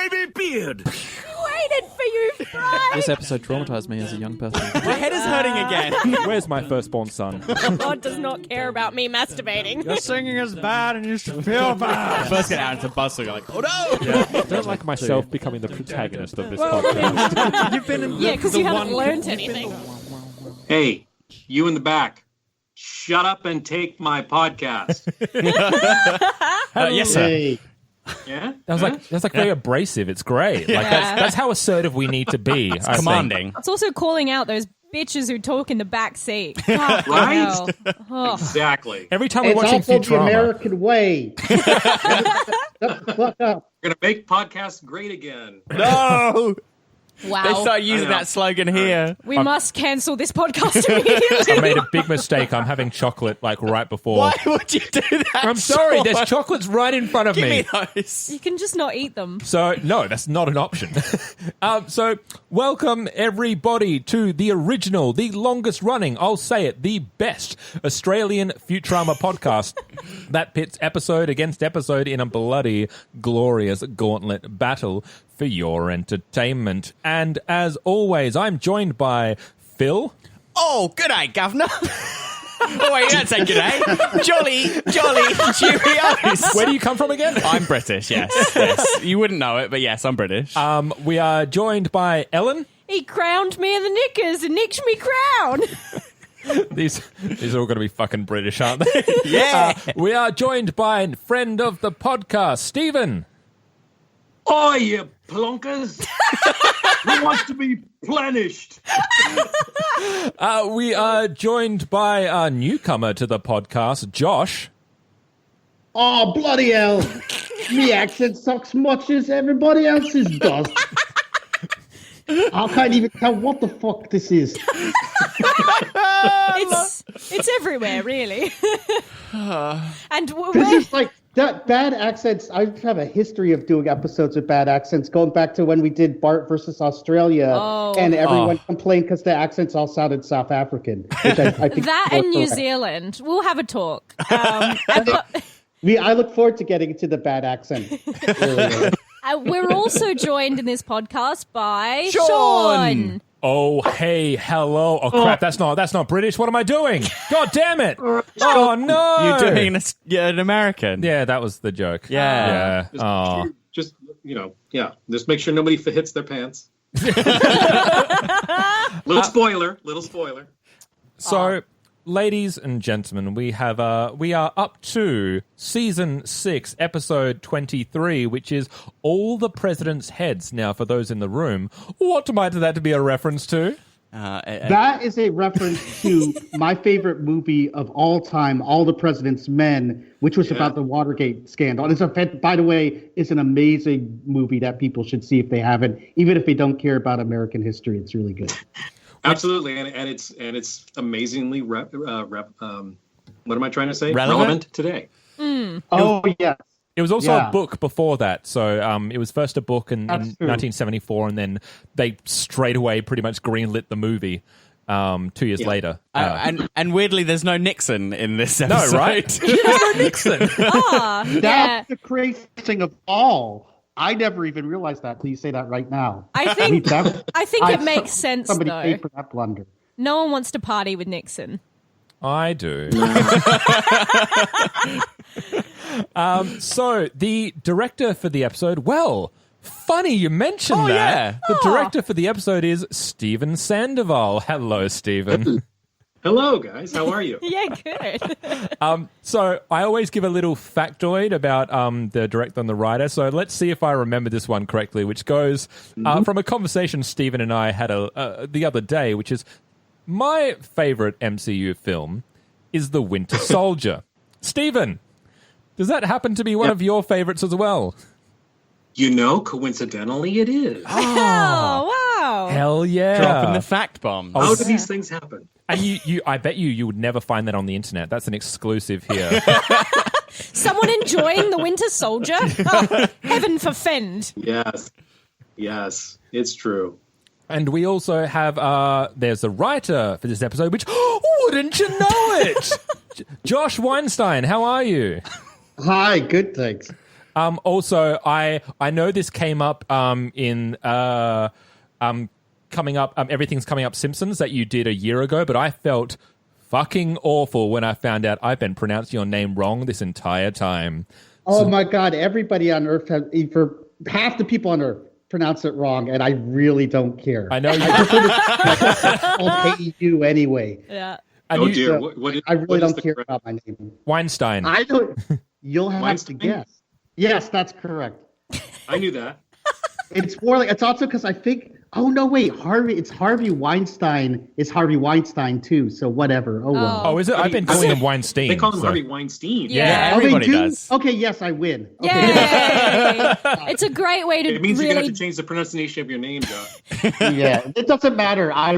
baby beard. Waited for you, Fry. This episode traumatized me as a young person. My head is hurting again. Where's my firstborn son? God does not care about me masturbating. Your singing is bad and you should feel bad. First get out into bus, you're like, oh no! Yeah, I don't like myself becoming the protagonist of this podcast. You've been in Yeah, because you haven't learned anything. Hey, you in the back. Shut up and take my podcast. Yes, sir. Hey. Yeah? That's like very abrasive. It's great. Like that's how assertive we need to be. I think. Commanding. It's also calling out those bitches who talk in the back seat. Right? Oh. Exactly. Every time we're It's watching also the Futurama, American way. Shut the fuck up. We're going to make podcasts great again. No! Wow. They start using I know. that slogan here. We must cancel this podcast immediately. I made a big mistake. I'm having chocolate like right before. Why would you do that? I'm sorry. Sean? There's chocolates right in front of Give me. me those. You can just not eat them. So, no, that's not an option. So, welcome everybody to the original, the longest running, I'll say it, the best Australian Futurama podcast that pits episode against episode in a bloody, glorious gauntlet battle for your entertainment. And as always, I'm joined by Phil. Oh, good day, governor. Oh, wait, don't say good day. Jolly, Cheerios. Where do you come from again? I'm British, yes. You wouldn't know it, but yes, I'm British. We are joined by Ellen. He crowned me in the knickers and nicked me crown. These are all going to be fucking British, aren't they? Yeah. We are joined by friend of the podcast, Stephen. Oh, you plonkers. Who wants to be plenished? We are joined by a newcomer to the podcast, Josh. Oh, bloody hell. Me accent sucks much as everybody else's does. I can't even tell what the fuck this is. It's everywhere, really. And This is like that bad accents. I have a history of doing episodes with bad accents, going back to when we did Bart versus Australia, and everyone complained because the accents all sounded South African. Which I think that and New Zealand. We'll have a talk. I look forward to getting into the bad accent. We're also joined in this podcast by Sean. Oh, hey, hello. Oh, crap, that's not British. What am I doing? God damn it. Oh, no. You're doing an American. Yeah, that was the joke. Yeah. Just make sure nobody hits their pants. Little spoiler. So, ladies and gentlemen, we are up to season 6, episode 23, which is All the President's Heads. Now, for those in the room, what might that be a reference to? That is a reference to my favorite movie of all time, All the President's Men, which was about the Watergate scandal. And by the way, it's an amazing movie that people should see if they haven't, even if they don't care about American history. It's really good. Absolutely, and it's amazingly what am I trying to say? Relevant today. Oh, yes. It was also a book before that. So it was first a book in 1974, and then they straight away pretty much greenlit the movie 2 years later. And weirdly, there's no Nixon in this episode. No, right? There's no Nixon. That's the crazy thing of all. I never even realized that till you say that right now. I think it makes sense, somebody though. paid for that blunder. No one wants to party with Nixon. I do. So, the director for the episode, well, funny you mentioned that. Yeah. The director for the episode is Stephen Sandoval. Hello, Stephen. Hello, guys. How are you? Yeah, good. So I always give a little factoid about the director and the writer. So let's see if I remember this one correctly, which goes from a conversation Stephen and I had the other day, which is my favorite MCU film is The Winter Soldier. Stephen, does that happen to be one of your favorites as well? You know, coincidentally, it is. Oh, wow. Hell yeah. Dropping the fact bomb. How do these things happen? And I bet you would never find that on the internet. That's an exclusive here. Someone enjoying The Winter Soldier? Oh, heaven forfend. Yes, it's true. And we also have, there's a writer for this episode, which, wouldn't you know it? Josh Weinstein, how are you? Hi, good, thanks. Also, I know this came up in coming up. Everything's coming up Simpsons that you did a year ago, but I felt fucking awful when I found out I've been pronouncing your name wrong this entire time. Oh my God! Everybody on Earth for half the people on Earth pronounce it wrong, and I really don't care. I know. I'll pay you anyway. Yeah. Oh you, dear! I really don't care about my name. Weinstein. I don't. You'll have Weinstein? to guess. Yes, that's correct. I knew that. It's more like it's also because I think. Oh no! Wait, Harvey. It's Harvey Weinstein. It's Harvey Weinstein too. So whatever. Oh well. Oh, is it? I've been calling him Weinstein. They call him so. Harvey Weinstein. Yeah. Oh, they everybody do? does. Okay, yes, I win. Okay. Yay! It's a great way to It means you're gonna really. have to change the pronunciation of your name, Josh. Yeah, it doesn't matter. I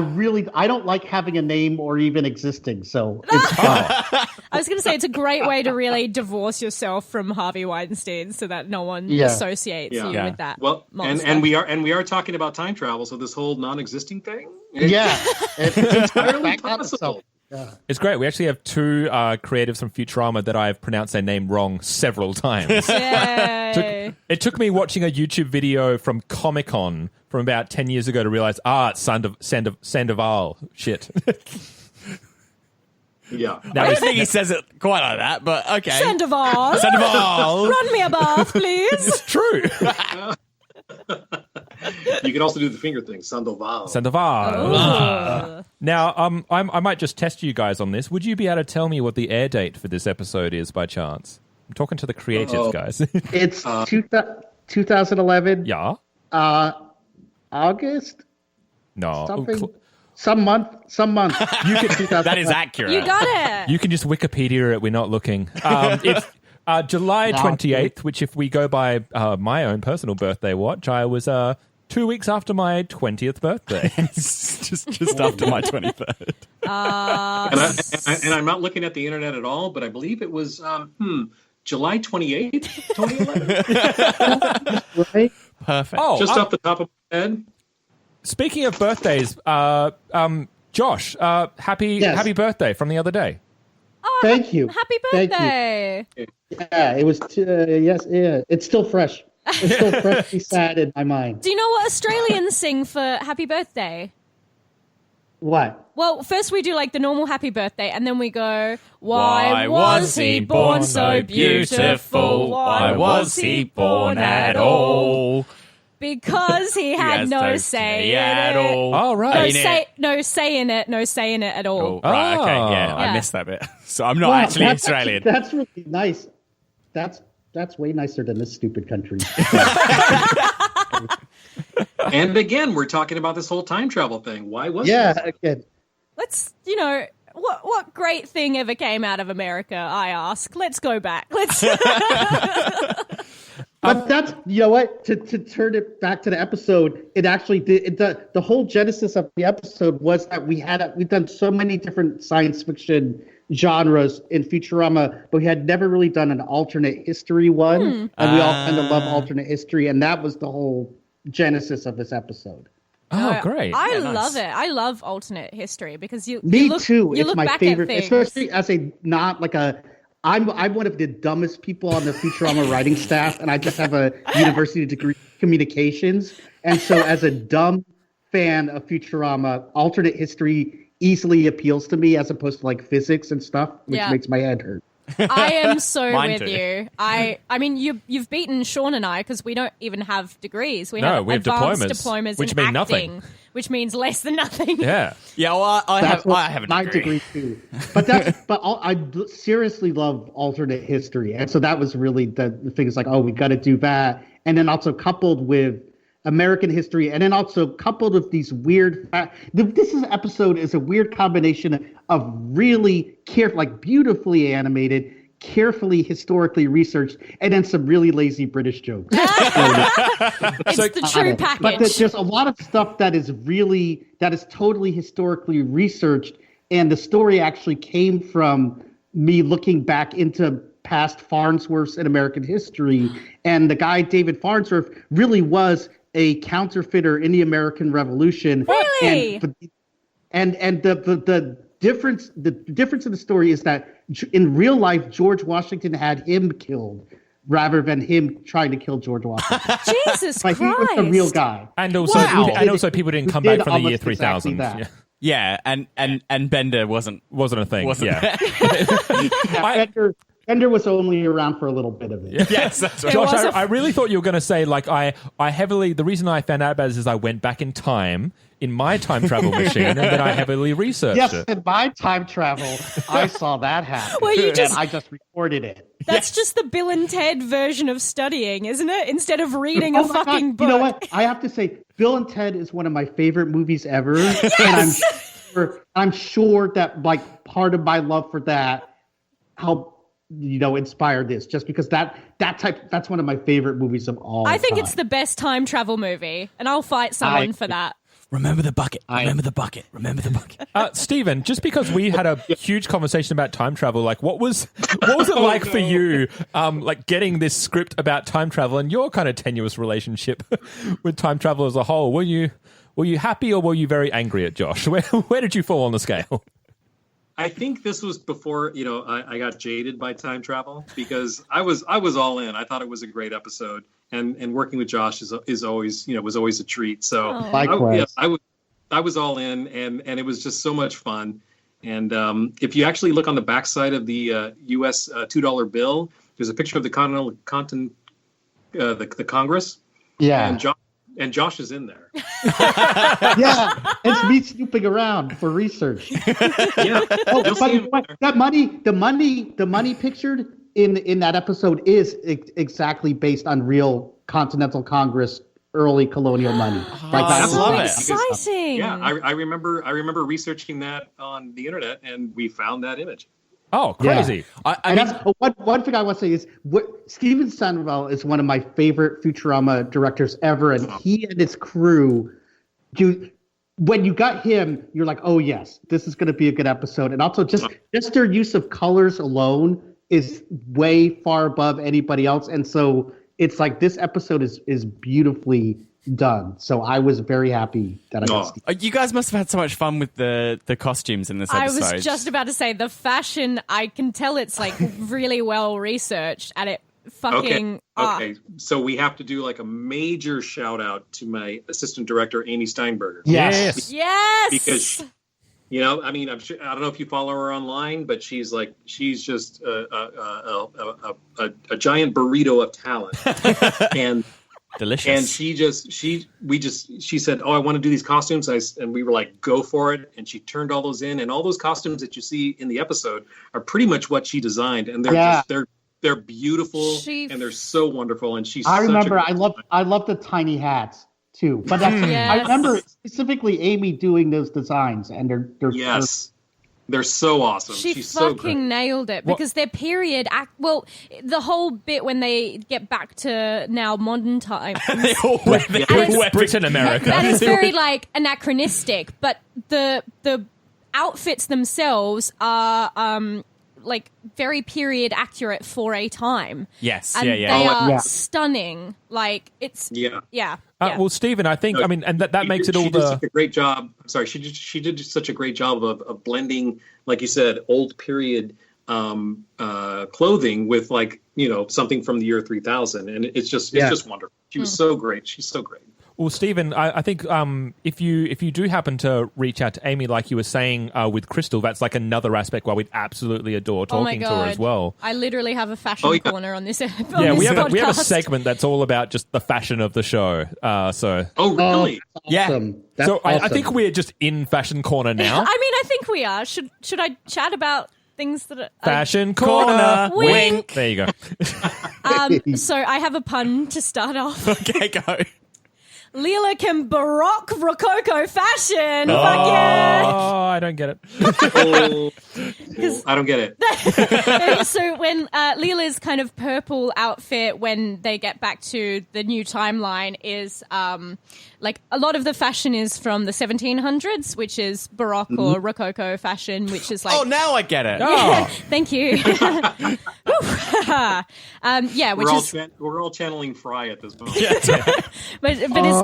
don't like having a name or even existing. So it's fine. I was going to say it's a great way to really divorce yourself from Harvey Weinstein, so that no one Yeah. associates you Yeah. with that. Well, monster. and we are talking about time travel, so this whole non-existing thing. Yeah, it's entirely back on possible. itself. It's great. We actually have two creatives from Futurama that I've pronounced their name wrong several times. Yay. It took me watching a YouTube video from Comic-Con from about 10 years ago to realize, it's Sandoval. Shit. Yeah. I don't think he says it quite like that, but okay. Sandoval. Sandoval. Run me a bath, please. It's true. You can also do the finger thing, Sandoval. Sandoval. Ooh. Now, I might just test you guys on this. Would you be able to tell me what the air date for this episode is by chance? I'm talking to the creatives, guys. It's 2011. Yeah? August. No. Something. Some month. You can, That is accurate. You got it. you can just Wikipedia it. We're not looking. It's July 28th, which if we go by my own personal birthday watch, I was 2 weeks after my 20th birthday. just after my 23rd. And I'm not looking at the internet at all, but I believe it was July 28th, 2011. Right? Perfect. Oh, Just off the top of my head. speaking of birthdays, Josh, happy birthday from the other day. Thank you. Happy Thank you. birthday. Yeah, it was. Yes, yeah. It's still fresh. It's still freshly sad in my mind. Do you know what Australians sing for happy birthday? What? Well, first we do like the normal happy birthday, and then we go, why was he born so beautiful? Why was he born at all? Because he had no say in at it. all. Oh, right. No say in it at all. Oh, right, okay, yeah, Yeah. I missed that bit. So I'm not Wow, actually that's Australian. That's really nice. That's way nicer than this stupid country. And again, we're talking about this whole time travel thing. Why was Yeah, it? again. Let's, what great thing ever came out of America, I ask. Let's go back. Let's. But that's, you know what, to turn it back to the episode, it actually did, the whole genesis of the episode was that we've done so many different science fiction genres in Futurama, but we had never really done an alternate history one, and we all kind of love alternate history, and that was the whole genesis of this episode. Oh, great. I nice. love it. I love alternate history because you Me look, too. You It's look my back favorite, at things. especially as I'm one of the dumbest people on the Futurama writing staff, and I just have a university degree in communications. And so, as a dumb fan of Futurama, alternate history easily appeals to me as opposed to like physics and stuff, which Yeah. makes my head hurt. I am so Mine with too. you. I mean, you've beaten Sean and I because we don't even have degrees. We No, have we have advanced diplomas, which in mean acting, nothing. which means less than nothing. Yeah. Yeah, well, I have a my degree. too. But I seriously love alternate history, and so that was really the thing. Is like, oh, we got to do that, and then also coupled with American history, and then also coupled with these weird. This episode is a weird combination of really beautifully animated, carefully historically researched, and then some really lazy British jokes. It's the true But package. there's a lot of stuff that is totally historically researched, and the story actually came from me looking back into past Farnsworths in American history, and the guy David Farnsworth really was a counterfeiter in the American Revolution. Really? And the difference in the story is that in real life George Washington had him killed, rather than him trying to kill George Washington. Jesus Like, Christ. he was the real guy. And also, people didn't come back from the year 3000. Exactly that. Yeah, and Bender wasn't Wasn't a thing. there. Bender was only around for a little bit of it. Yes, that's right. Josh, I really thought you were going to say, like, the reason I found out about this is I went back in time in my time travel machine and then I heavily researched Yes, it. in my time travel, I saw that happen. Well, and I just recorded it. That's just the Bill and Ted version of studying, isn't it? Instead of reading a Oh my fucking God. book. You know what? I have to say, Bill and Ted is one of my favorite movies ever. And I'm sure that, like, part of my love for that helped, inspire this, just because that's one of my favorite movies of all I think time. it's the best time travel movie, and I'll fight someone for that. Remember the bucket. Remember the bucket. Remember the bucket. Stephen, just because we had a huge conversation about time travel, like what was it like for you, like getting this script about time travel and your kind of tenuous relationship with time travel as a whole? Were you happy or were you very angry at Josh? Where did you fall on the scale? I think this was before, I got jaded by time travel, because I was all in. I thought it was a great episode, and working with Josh is always, was always a treat. So Likewise. I was all in, and it was just so much fun. And if you actually look on the backside of the U.S. $2 bill, there's a picture of the the Congress. Yeah. And Josh is in there. Yeah, it's me snooping around for research. Yeah. Oh, You'll but see you him know what? there. The money pictured in that episode is exactly based on real Continental Congress early colonial money. Like I that's love So it. exciting. Yeah, I remember researching that on the internet, and we found that image. Oh, crazy. And that's one thing I want to say is Steven Sandoval is one of my favorite Futurama directors ever, and he and his crew when you got him, you're like, oh yes, this is going to be a good episode. And also just their use of colors alone is way far above anybody else, and so it's like this episode is beautifully done. So I was very happy that I got Steve. You guys must have had so much fun with the costumes in this I episode. was just about to say the fashion. I can tell it's like really well researched, and it fucking. Okay. So we have to do like a major shout out to my assistant director, Amy Steinberger. Yes. Yes. Because I mean, I'm sure, I don't know if you follow her online, but she's just a giant burrito of talent, and. Delicious. And she said, "Oh, I want to do these costumes." And we were like, "Go for it!" And she turned all those in, and all those costumes that you see in the episode are pretty much what she designed, and they're beautiful and they're so wonderful. And she's. I remember. I love the tiny hats too. But that's, Yes. I remember specifically Amy doing those designs, and they're yes. They're so awesome. She's so fucking great. nailed it, because their period the whole bit when they get back to now modern times. Britain, America. That is very like anachronistic, but the outfits themselves are like very period accurate for a time. Yes, And yeah. they are Yeah. stunning. Like it's yeah. Well, Stephen, I think, and that makes it all She did such a great job. I'm sorry, she did such a great job of blending, like you said, old period clothing with something from the year 3000, and it's just wonderful. She was so great. She's so great. Well, Stephen, I think if you do happen to reach out to Amy, like you were saying with Crystal, that's like another aspect where we'd absolutely adore talking to her as well. I literally have a fashion corner on this. We have a segment that's all about just the fashion of the show. So really? awesome. That's so I awesome. think we're just in fashion corner now. I mean, I think we are. Should I chat about things that are Fashion corner, Wink. There you go. So I have a pun to start off. Okay, go. Leela can Baroque Rococo fashion. Fuck yeah. Oh, I don't get it. I don't get it. So when Leela's kind of purple outfit when they get back to the new timeline is like a lot of the fashion is from the 1700s, which is Baroque or Rococo fashion, which is like... Oh, now I get it. Oh. Thank you. Which We're all channeling Fry at this moment. but it's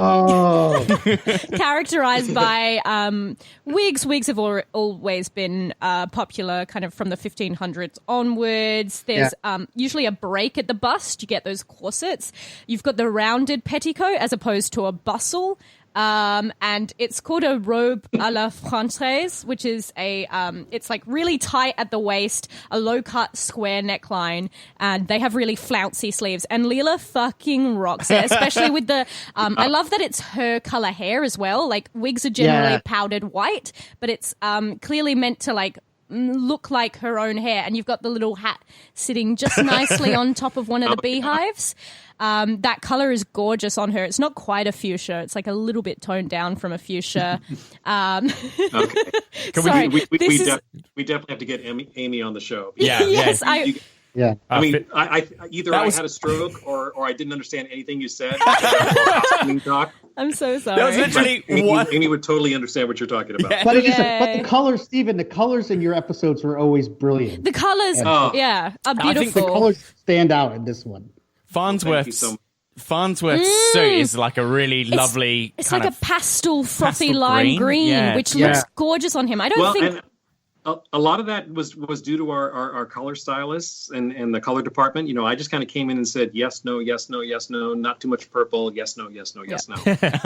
characterized by wigs. Wigs have always been popular kind of from the 1500s onwards. There's usually a break at the bust. You get those corsets. You've got the rounded petticoat as opposed to a bustle. And it's called a robe à la française, which is it's like really tight at the waist, a low-cut square neckline, and they have really flouncy sleeves. And Leela fucking rocks it, especially with the, I love that it's her color hair as well. Like, wigs are generally powdered white, but it's clearly meant to, like, look like her own hair. And you've got the little hat sitting just nicely on top of one of the beehives. That color is gorgeous on her. It's not quite a fuchsia. It's like a little bit toned down from a fuchsia. Okay. Sorry, we definitely have to get Amy on the show. Yes, I mean, I either I had a stroke or I didn't understand anything you said. Talk. I'm so sorry. That was literally Amy would totally understand what you're talking about. But the colors, Stephen, the colors in your episodes were always brilliant. The colors, are beautiful. I think the colors stand out in this one. Farnsworth's suit is like a really lovely. It's like a pastel frothy lime green, which looks gorgeous on him. I don't think. A lot of that was due to our color stylists and the color department. You know, I just kind of came in and said yes, no, yes, no, yes, no, not too much purple, yes, no, yes, no, yes, no.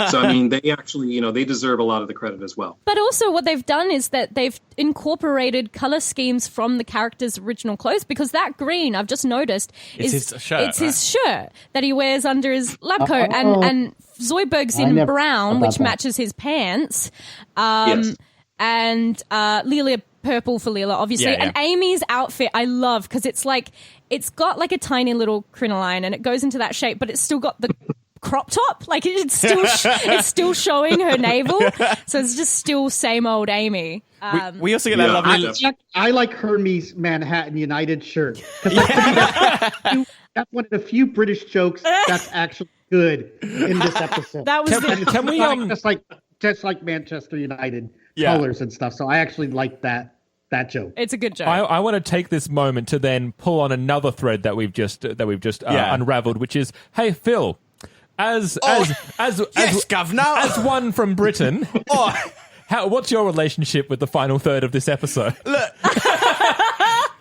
So I mean, they actually, they deserve a lot of the credit as well. But also, what they've done is that they've incorporated color schemes from the character's original clothes, because that green, I've just noticed, is his shirt. It's his shirt that he wears under his lab coat, and Zoidberg's in brown, which matches his pants. Yes. And Leela purple for Leela, obviously. And Amy's outfit I love, because it's got like a tiny little crinoline and it goes into that shape, but it's still got the crop top. Like, it's still showing her navel. So it's just still same old Amy. We also get that lovely... I like Hermes Manhattan United shirt. That's one of the few British jokes that's actually good in this episode. That was can we just like Manchester United colors and stuff. So I actually like that joke. It's a good joke. I want to take this moment to then pull on another thread that we've just unraveled, which is, hey Phil, as governor, as one from Britain, what's your relationship with the final third of this episode?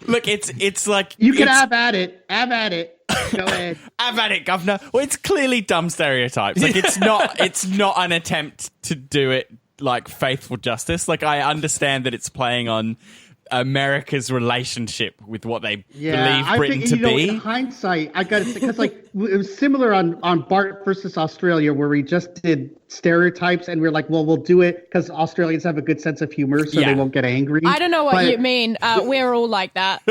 Look, it's like you can have at it. Go ahead. Have at it, governor. Well, it's clearly dumb stereotypes. Like, it's not an attempt to do it like faithful justice. Like, I understand that it's playing on America's relationship with what they believe Britain to be. In hindsight, I got to say, because like it was similar on Bart versus Australia, where we just did stereotypes, and we're like, well, we'll do it because Australians have a good sense of humor, so they won't get angry. I don't know what you mean. We're all like that.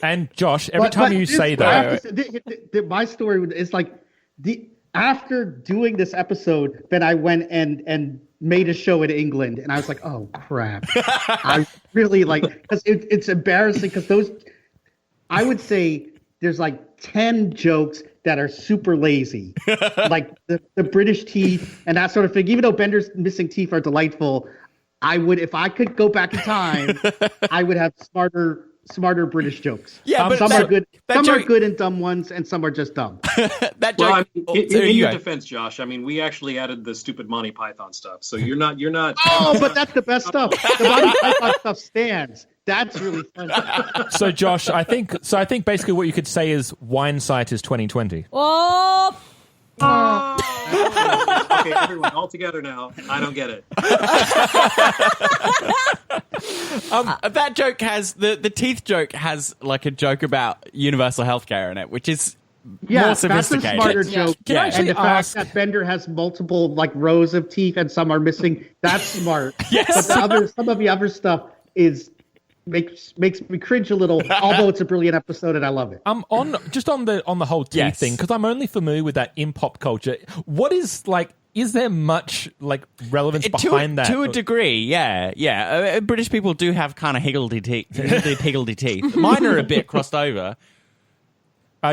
And Josh, every time you say that, my story is like after doing this episode, then I went and made a show in England, and I was like, oh crap. I really because it's embarrassing, because I would say there's like 10 jokes that are super lazy, like the British teeth and that sort of thing. Even though Bender's missing teeth are delightful, if I could go back in time, I would have smarter British jokes. Yeah, but some are good. Some are good and dumb ones, and some are just dumb. That joke. Well, in your defense, Josh, I mean, we actually added the stupid Monty Python stuff, so you're not. Oh, but that's the best stuff. The Monty Python stuff stands. That's really fun. So, Josh, I think basically what you could say is Weinstein is 2020. Oh. Okay, everyone, all together now. I don't get it. That joke has the teeth joke has like a joke about universal healthcare in it, which is more sophisticated. That's a smarter joke. Can I actually and the fact that Bender has multiple like rows of teeth and some are missing, that's smart. Yes. But some of the other stuff makes me cringe a little, although it's a brilliant episode and I love it. On the whole teeth thing, because I'm only familiar with that in pop culture. What is is there much relevance behind that? To a degree, yeah. British people do have kind of higgledy teeth. Mine are a bit crossed over.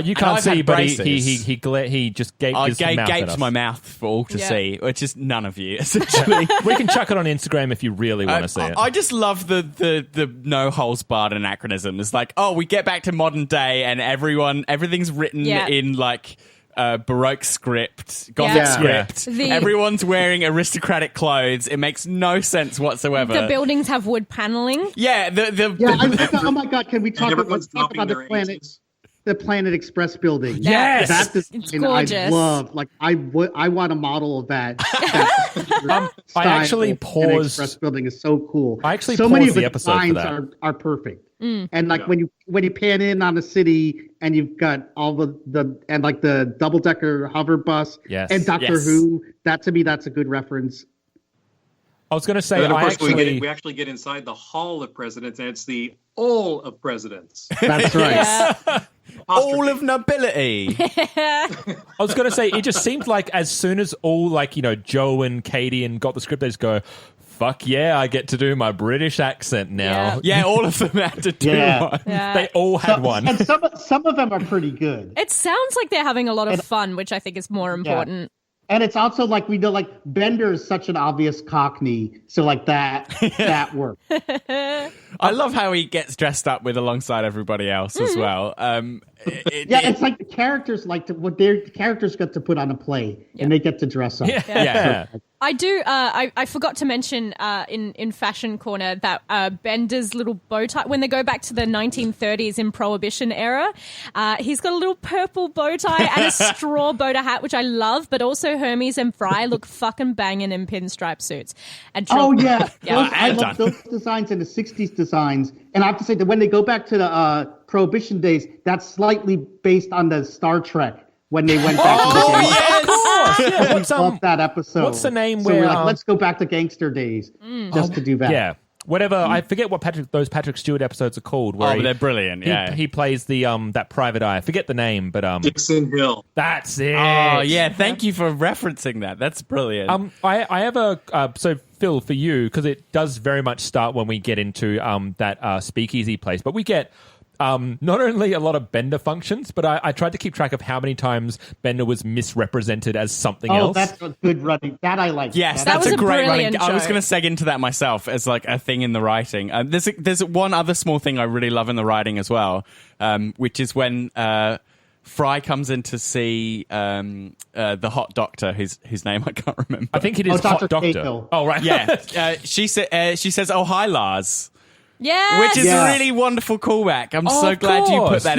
You can't see, but he just gaped his mouth at gaped us. my mouth for all to see, which is none of you, essentially. We can chuck it on Instagram if you really want to see it. I just love the no holes barred anachronism. It's like, we get back to modern day and everything's written in Baroque script, Gothic script. Everyone's wearing aristocratic clothes. It makes no sense whatsoever. The buildings have wood paneling. Yeah, oh my God! Can we talk about the planet? Ages. The Planet Express building. Yes! That's It's gorgeous. I love. Like, I want a model of that. I actually paused. Express building is so cool. I actually so many paused of the episode for designs that. are perfect. And like when you pan in on the city and you've got all the and like the double decker hover bus and Doctor Who. That to me, that's a good reference. I was going to say, And then, of course, we actually get inside the Hall of Presidents, and it's the All of Presidents. That's right. all of nobility. I was going to say, it just seemed like as soon as all, like, you know, Joe and Katie and got the script, they just go, fuck yeah, I get to do my British accent now. Yeah, all of them had to do one. Yeah. They all had one. And some of them are pretty good. It sounds like they're having a lot of fun, which I think is more important. And it's also like we know, like Bender is such an obvious Cockney, so like that works. I love how he gets dressed up with alongside everybody else as well. It's like the characters what their characters get to put on a play, and they get to dress up. Yeah. I do. I forgot to mention in Fashion Corner that Bender's little bow tie, when they go back to the 1930s in Prohibition era, he's got a little purple bow tie and a straw boater hat, which I love. But also Hermes and Fry look fucking banging in pinstripe suits. And I love those designs and the 60s designs. And I have to say that when they go back to the Prohibition days, that's slightly based on the Star Trek when they went back to the Of course. Yeah. Love that episode. What's the name so where we're like, let's go back to gangster days just to do that. Yeah. Whatever, I forget what those Patrick Stewart episodes are called. Where they're brilliant. He plays the that private eye. I forget the name, but Dixon Hill. That's it. Oh yeah, thank you for referencing that. That's brilliant. I have so Phil, for you, because it does very much start when we get into that speakeasy place, but we get not only a lot of Bender functions, but I tried to keep track of how many times Bender was misrepresented as something else. Oh, that's a good running. That I like. Yes, That that's was a a great brilliant running. I was joke. going to seg into that myself as like a thing in the writing. There's one other small thing I really love in the writing as well, which is when Fry comes in to see the hot doctor, whose name I can't remember. I think it is Hot Dr. Doctor. Cahill. Oh, right. Yeah, she says, "Oh, hi, Lars." Yes! Which is a really wonderful callback. I'm so glad you put that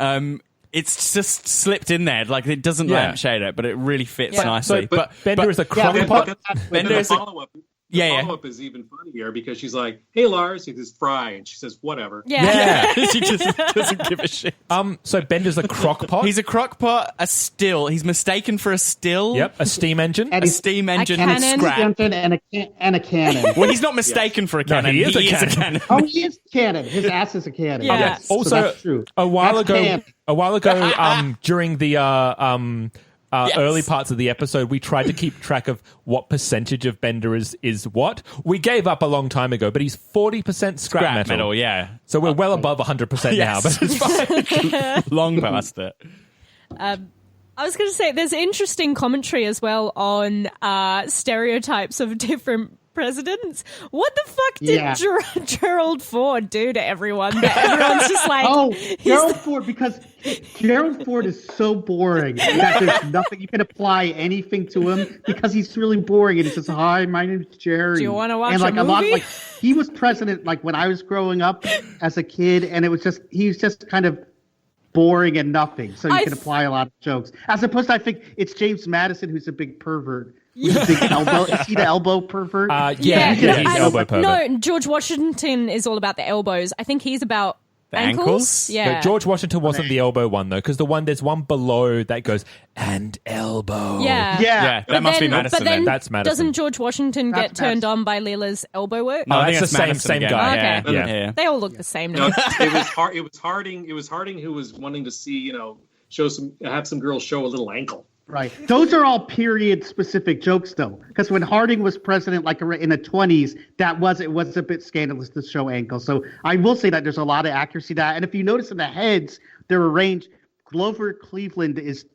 in. It's just slipped in there. Like, it doesn't lampshade it, but it really fits nicely. But Bender is a crockpot. Bender is a follow-up. Follow-up is even funnier because she's like, "Hey, Lars," he says, "Fry," and she says, "Whatever." Yeah. She just doesn't give a shit. So Bender's a crockpot. He's a crockpot, a still. He's mistaken for a still. Yep, a steam engine. And A steam engine cannon. scrap. And a cannon. Well, he's not mistaken for a cannon. he is a a cannon. cannon. Oh, he is cannon. His ass is a cannon. Yeah. Yes. Also, so that's true. a while That's ago, canon. during the early parts of the episode, we tried to keep track of what percentage of Bender is what. We gave up a long time ago, but he's 40% scrap metal. Yeah. So we're well above 100% now. But it's fine. Long past it. I was going to say, there's interesting commentary as well on stereotypes of different presidents. What the fuck did Gerald Ford do to everyone? That everyone's just like, Gerald Ford, because Gerald Ford is so boring that there's nothing you can apply anything to him because he's really boring. And he says, "Hi, my name is Jerry." Do you want to watch and like a movie? He was president like when I was growing up as a kid, and it was just he was just kind of boring and nothing. So you can apply a lot of jokes. As opposed to, I think it's James Madison who's a big pervert. Who's a big elbow. Is he the elbow pervert? he's elbow pervert. No, George Washington is all about the elbows. I think he's about ankles. No, Yeah. George Washington wasn't the elbow one though, because there's one below that goes and elbow. Yeah. That must be Madison. But then That's Madison. doesn't George Washington get turned on by Leela's elbow work? No, I that's think the Madison same again. guy. Okay. Yeah. They all look the same No, now. it was Harding. It was Harding who was wanting to see, have some girls show a little ankle. Right. Those are all period specific jokes though. Because when Harding was president, like in the 20s, it was a bit scandalous to show ankles. So I will say that there's a lot of accuracy to that. And if you notice in the heads, they're arranged. Grover Cleveland his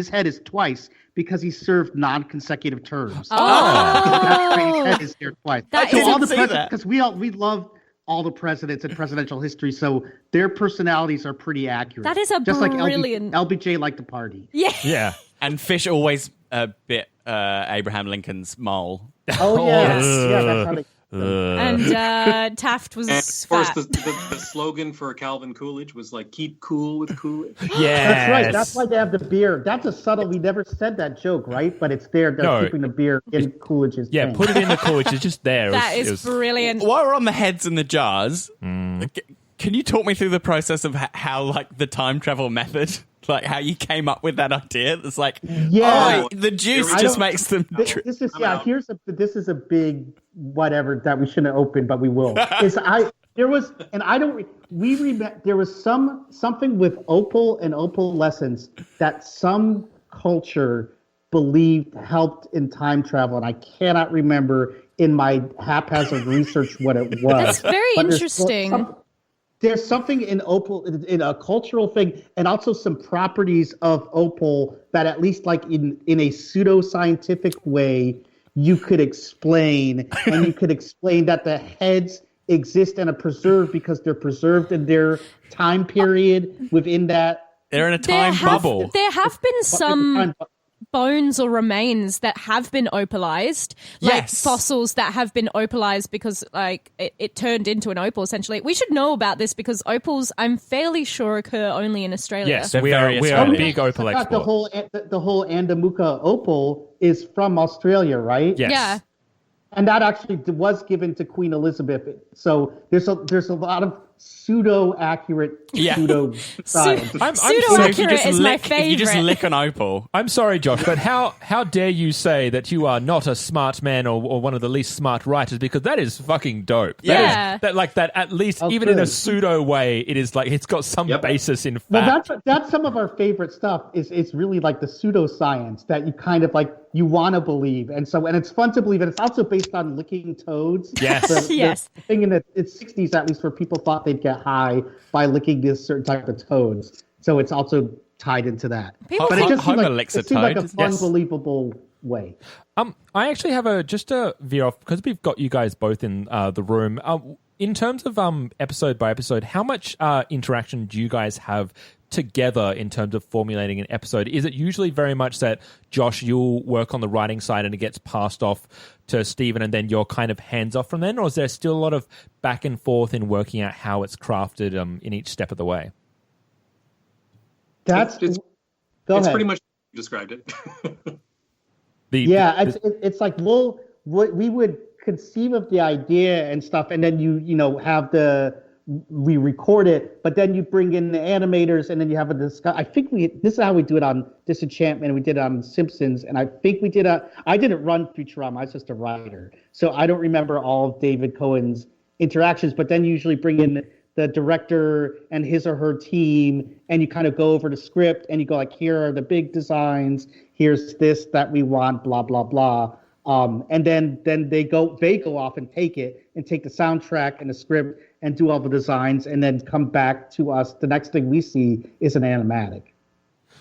head is twice because he served non-consecutive terms. Oh. His head is here twice. That so is all the insane. presidents, because we love all the presidents in presidential history, so their personalities are pretty accurate. That is a just brilliant. Like LBJ liked to party. Yeah. And Fish always a bit Abraham Lincoln's mole. Oh yeah, that's how they. And Taft was And of course, fat. the slogan for Calvin Coolidge was like "Keep cool with Coolidge." Yeah. That's right. That's why they have the beer. That's a subtle. We never said that joke, right? But it's there. They're keeping the beer in Coolidge's. Yeah, tank. put it in the Coolidge. It's just there. That is brilliant. While we're on the heads and the jars, can you talk me through the process of how like the time travel method, like how you came up with that idea? It's like, the juice just makes them. This is this is a big whatever that we shouldn't open, but we will. There was something with opal and opalescence that some culture believed helped in time travel, and I cannot remember in my haphazard research what it was. That's very interesting. There's something in opal, in a cultural thing, and also some properties of opal that at least like in a pseudoscientific way, you could explain. And you could explain that the heads exist and are preserved because they're preserved in their time period within that. They're in a time bubble. There have been some bones or remains that have been opalized, like fossils that have been opalized because like it turned into an opal essentially. We should know about this because opals, I'm fairly sure, occur only in Australia. Yes, we are a big opal export. The whole Andamuka opal is from Australia, right? Yes. Yeah. And that actually was given to Queen Elizabeth. So there's a lot of pseudo-accurate pseudo science. Pseudo-accurate is my favorite. If you just lick an opal. I'm sorry, Josh, but how dare you say that you are not a smart man or one of the least smart writers, because that is fucking dope. Yeah. That at least, even in a pseudo way, it is like it's got some basis in fact. Well, that's some of our favorite stuff. It's really like the pseudoscience that you kind of like you want to believe, and it's fun to believe, and it's also based on licking toads. Yes, yes. The thing in the 60s, at least, where people thought they'd get high by licking this certain type of toads. So it's also tied into that. But it just seemed like a fun, believable way. I actually have a veer off because we've got you guys both in the room. In terms of episode by episode, how much interaction do you guys have together in terms of formulating an episode? Is it usually very much that, Josh, you'll work on the writing side and it gets passed off to Stephen and then you're kind of hands off from then? Or is there still a lot of back and forth in working out how it's crafted in each step of the way? It's pretty much you described it. It's like we would conceive of the idea and stuff, and then you have we record it, but then you bring in the animators, and then you have a discussion. I think this is how we do it on Disenchantment. We did it on Simpsons, and I think we did I didn't run Futurama. I was just a writer, so I don't remember all of David Cohen's interactions. But then you usually bring in the director and his or her team, and you kind of go over the script, and you go like, here are the big designs. Here's this that we want. Blah blah blah. And then they go off and take the soundtrack and the script and do all the designs and then come back to us. The next thing we see is an animatic.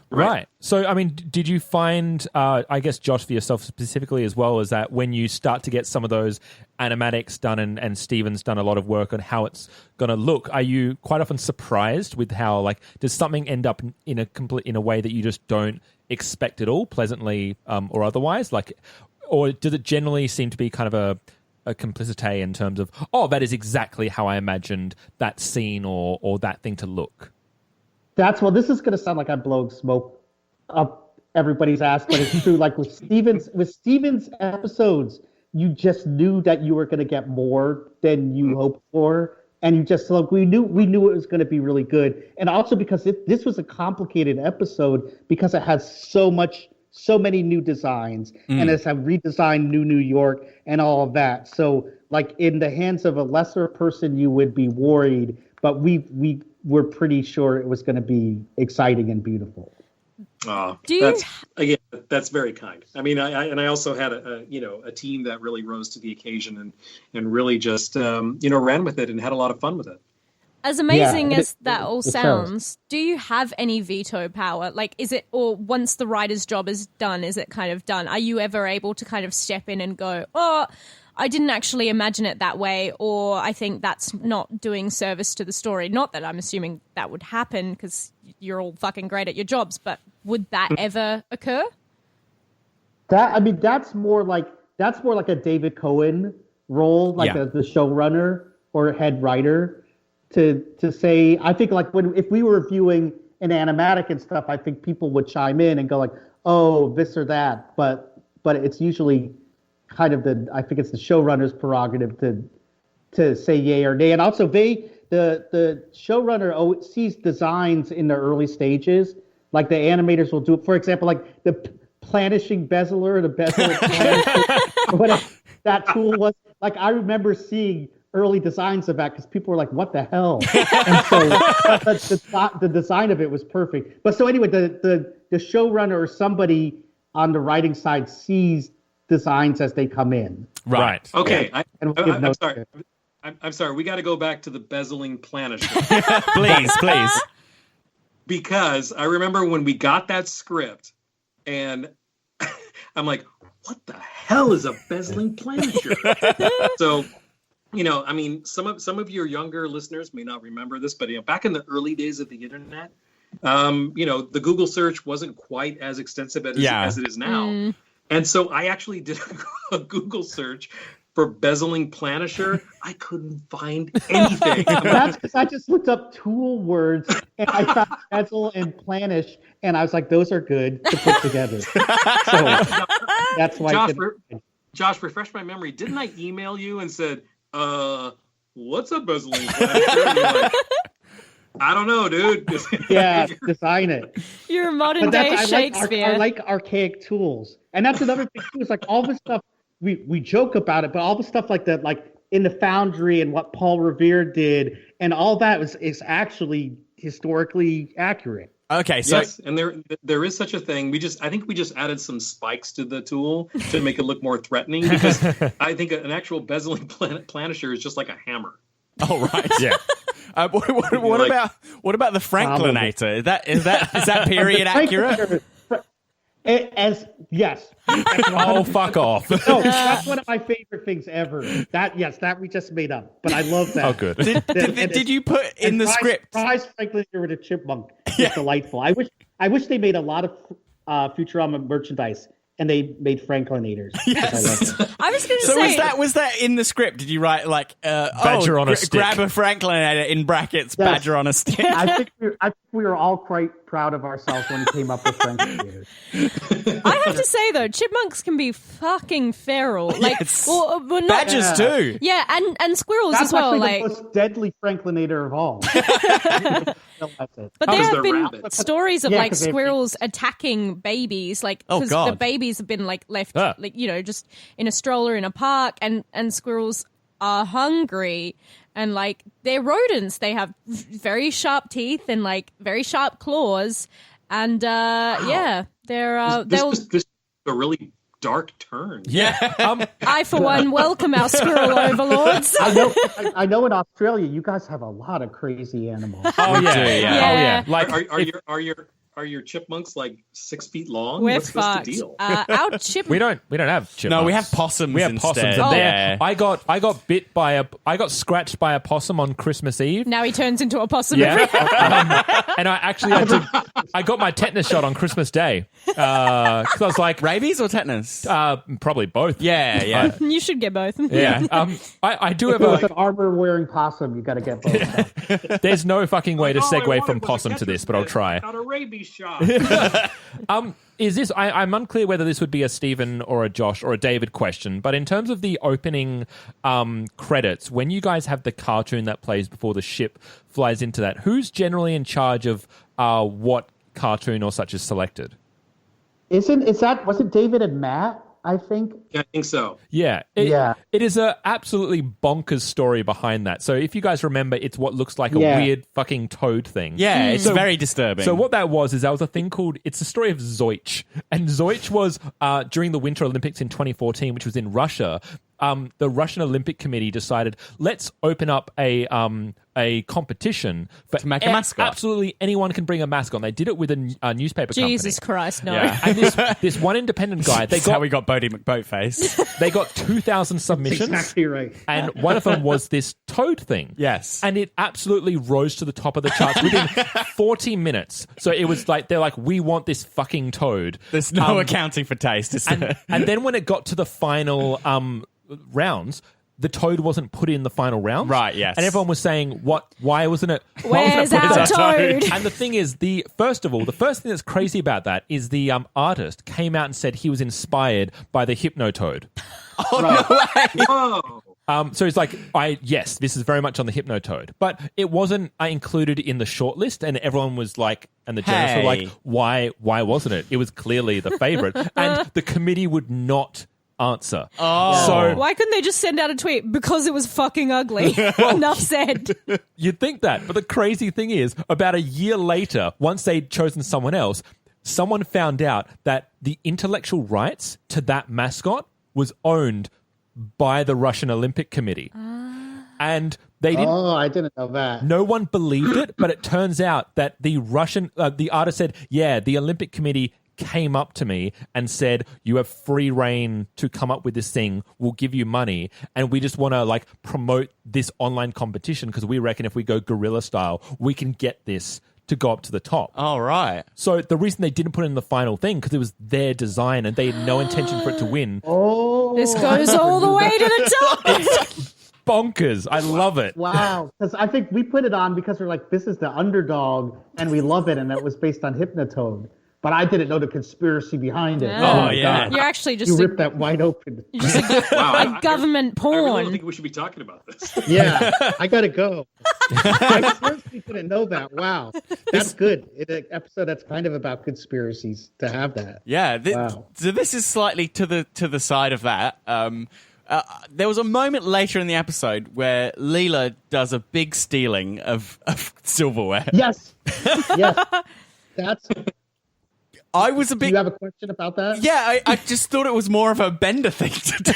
Right. So, I mean, did you find, I guess, Josh, for yourself specifically as well, is that when you start to get some of those animatics done and Steven's done a lot of work on how it's going to look, are you quite often surprised with how, like, does something end up in a way that you just don't expect at all, pleasantly or otherwise? Like, or does it generally seem to be kind of a complicité in terms of, that is exactly how I imagined that scene or that thing to look? This is going to sound like I'm blowing smoke up everybody's ass, but it's true. Like with Steven's episodes, you just knew that you were going to get more than you hoped for. And you just we knew it was going to be really good. And also because this was a complicated episode because it has so many new designs and it's a redesigned New York and all of that. So like in the hands of a lesser person, you would be worried, but we were pretty sure it was going to be exciting and beautiful. That's very kind. I mean, I also had a team that really rose to the occasion and really just ran with it and had a lot of fun with it. As amazing as that all sounds, do you have any veto power? Like, is it, or once the writer's job is done, is it kind of done? Are you ever able to kind of step in and go, I didn't actually imagine it that way, or I think that's not doing service to the story. Not that I'm assuming that would happen because you're all fucking great at your jobs, but would that ever occur? That's more like a David Cohen role, like the showrunner or head writer, to say. I think like if we were reviewing an animatic and stuff, I think people would chime in and go like, "Oh, this or that," but it's usually kind of I think it's the showrunner's prerogative to say yay or nay, and also the showrunner sees designs in the early stages, like the animators will do it. For example, like the planishing bezeler, the bezeler planisher, whatever that tool was. Like I remember seeing early designs of that because people were like, "What the hell?" And so the design of it was perfect. But so anyway, the showrunner or somebody on the writing side sees designs as they come in. Right. Okay. Yeah. I'm sorry. I'm sorry. We got to go back to the bezeling planisher. Please. Because I remember when we got that script, and I'm like, "What the hell is a bezeling planisher?" So, I mean, some of your younger listeners may not remember this, but back in the early days of the internet, the Google search wasn't quite as extensive as it is now. And so I actually did a Google search for bezeling planisher. I couldn't find anything. That's because I just looked up tool words and I found bezel and planish, and I was like, those are good to put together. So that's why. Josh, refresh my memory. Didn't I email you and said, what's a bezeling planisher? And you're like, I don't know, dude. Yeah, design it. You're a modern day Shakespeare. I like archaic tools. And that's another thing too, is like all the stuff we joke about it, but all the stuff like that, like in the Foundry and what Paul Revere did, and all that is actually historically accurate. Okay, so yes, and there is such a thing. I think we just added some spikes to the tool to make it look more threatening, because I think an actual bezeling planisher is just like a hammer. Oh right, yeah. What about the Franklinator? Is that period accurate? Yes. Oh, fuck off. No, that's one of my favorite things ever. That we just made up, but I love that. Oh, good. Did you put in the script? Prize Franklinator with a chipmunk. It's delightful. I wish they made a lot of Futurama merchandise, and they made Franklinators. Yes. I was going to say. Was that in the script? Did you write like Badger on a stick? Grab a Franklinator in brackets, yes. Badger on a stick. I think we were all quite proud of ourselves when we came up with Franklinators. I have to say though, chipmunks can be fucking feral. Like, yes. well, not, badgers too. Yeah, and squirrels That's as well. Like the most deadly Franklinator of all. But there have been stories of like squirrels attacking babies, like because the babies have been like left, like just in a stroller in a park, and squirrels are hungry. And like they're rodents, they have very sharp teeth and like very sharp claws, and yeah, they're this is a really dark turn. Yeah, I for one welcome our squirrel overlords. I know in Australia you guys have a lot of crazy animals. Oh yeah. Like are your chipmunks like 6 feet long? We're What's fucked. the deal? Our we don't have chipmunks. No, we have possums. We have instead. possums, and I got scratched by a possum on Christmas Eve. Now he turns into a possum. Yeah, and I actually I got my tetanus shot on Christmas Day because I was like, rabies or tetanus? Probably both. Yeah. You should get both. Yeah, I do have an armor-wearing possum. You got to get both. There's no fucking way to segue from possum to this, but I'll try. Got a rabies shot. Is this? I'm unclear whether this would be a Stephen or a Josh or a David question, but in terms of the opening credits, when you guys have the cartoon that plays before the ship flies into that, who's generally in charge of what cartoon or such is selected? Wasn't David and Matt? I think. Yeah, I think so. Yeah. It is a absolutely bonkers story behind that. So if you guys remember, it's what looks like a weird fucking toad thing. Yeah, it's very disturbing. So what that was is a thing called, it's the story of Zoich. And Zoich was during the Winter Olympics in 2014, which was in Russia. the Russian Olympic Committee decided, let's open up a competition for to make a mascot. Absolutely anyone can bring a mascot. And they did it with a newspaper company. Jesus Christ, no. Yeah. And this one independent guy, That's how we got Bodie McBoatface. they got 2,000 submissions. Exactly right. And one of them was this toad thing. Yes. And it absolutely rose to the top of the charts within 40 minutes. So it was like, they're like, we want this fucking toad. There's no accounting for taste, is there? And then when it got to the final rounds, the toad wasn't put in the final round. Right, yes. And everyone was saying, why wasn't it? Where's our toad? And the thing is, the first thing that's crazy about that is the artist came out and said he was inspired by the Hypnotoad. Whoa. So he's like, yes, this is very much on the Hypnotoad. But it wasn't included in the shortlist, and everyone was like, and the journalists were like, why wasn't it? It was clearly the favorite. And the committee would not answer. Oh. So Why couldn't they just send out a tweet? Because it was fucking ugly. Enough said. you'd think that. But the crazy thing is, about a year later, once they'd chosen someone else, someone found out that the intellectual rights to that mascot was owned by the Russian Olympic Committee. And they didn't. Oh, I didn't know that. No one believed it, but it turns out that the the artist said, yeah, the Olympic Committee came up to me and said, you have free reign to come up with this thing. We'll give you money. And we just want to promote this online competition because we reckon if we go guerrilla style, we can get this to go up to the top. All right. So the reason they didn't put it in the final thing because it was their design and they had no intention for it to win. Oh, This goes all the way to the top. Bonkers. I love it. wow. Because I think we put it on because we're like, this is the underdog and we love it. And it was based on Hypnotoad. But I didn't know the conspiracy behind it. Yeah. Oh, yeah. You're actually just You ripped that wide open. Wow. a government I really porn. don't think we should be talking about this. Yeah, I gotta go. I seriously didn't know that. Wow, that's good. It's an episode that's kind of about conspiracies to have that. Yeah. Wow. So this is slightly to the side of that. There was a moment later in the episode where Leela does a big stealing of silverware. Yes, yes. That's. I was a Do bit. you have a question about that? Yeah, I just thought it was more of a Bender thing to do.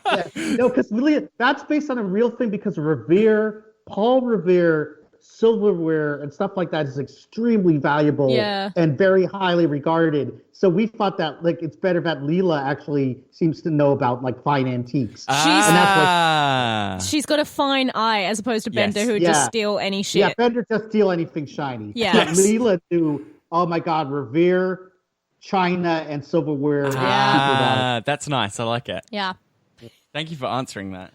Yeah. No, because really, that's based on a real thing. Because Paul Revere, silverware and stuff like that is extremely valuable and very highly regarded. So we thought that it's better that Leela actually seems to know about fine antiques. And that's She's got a fine eye as opposed to Bender who would just steal any shit. Yeah, Bender just steal anything shiny. Yeah. But Leela knew, oh my God, Revere, China, and silverware. That's nice. I like it. Yeah. Thank you for answering that.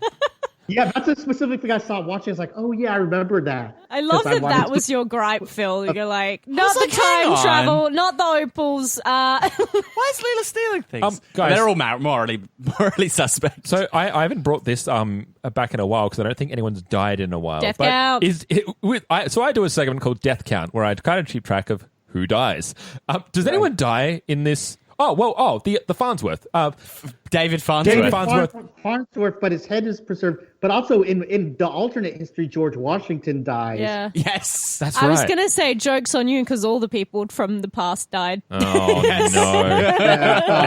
Yeah, that's a specific thing I saw watching. It's like, oh yeah, I remember that. I love that was your gripe, Phil. You're like, not the time travel, not the opals. Why is Leela stealing things? Guys, they're all morally suspect. So I haven't brought this back in a while because I don't think anyone's died in a while. Death count. So I do a segment called Death Count where I kind of keep track of who dies. Does anyone die in this? The Farnsworth. David Farnsworth. David Farnsworth, but his head is preserved. But also in the alternate history, George Washington dies. Yeah. Yes. That's right. I was going to say, joke's on you because all the people from the past died. Oh, no.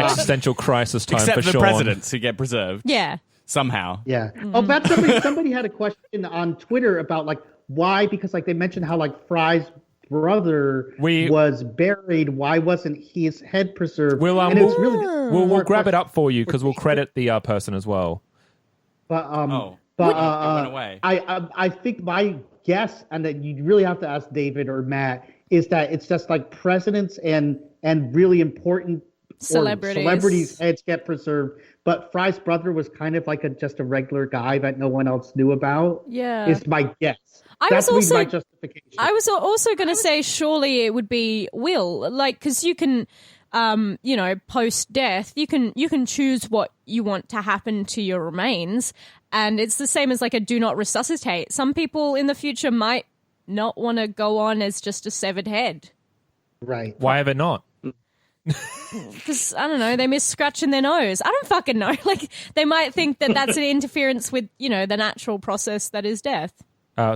Existential crisis time Except for the Sean. presidents who get preserved. Yeah. Somehow. Yeah. Oh, that's somebody had a question on Twitter about why, because they mentioned how Fry's brother was buried. Why wasn't his head preserved? We'll grab it up for you because we'll credit the person as well. But it went away. I think my guess, and that you really have to ask David or Matt, is that it's just presidents and really important celebrities' heads get preserved. But Fry's brother was kind of just a regular guy that no one else knew about. Yeah, is my guess. That's my justification. I was also going to say, surely it would be Will, because you can, post death, you can choose what you want to happen to your remains, and it's the same as a do not resuscitate. Some people in the future might not want to go on as just a severed head. Right? Why ever not? Because, I don't know, they miss scratching their nose. I don't fucking know. They might think that that's an interference with, the natural process that is death.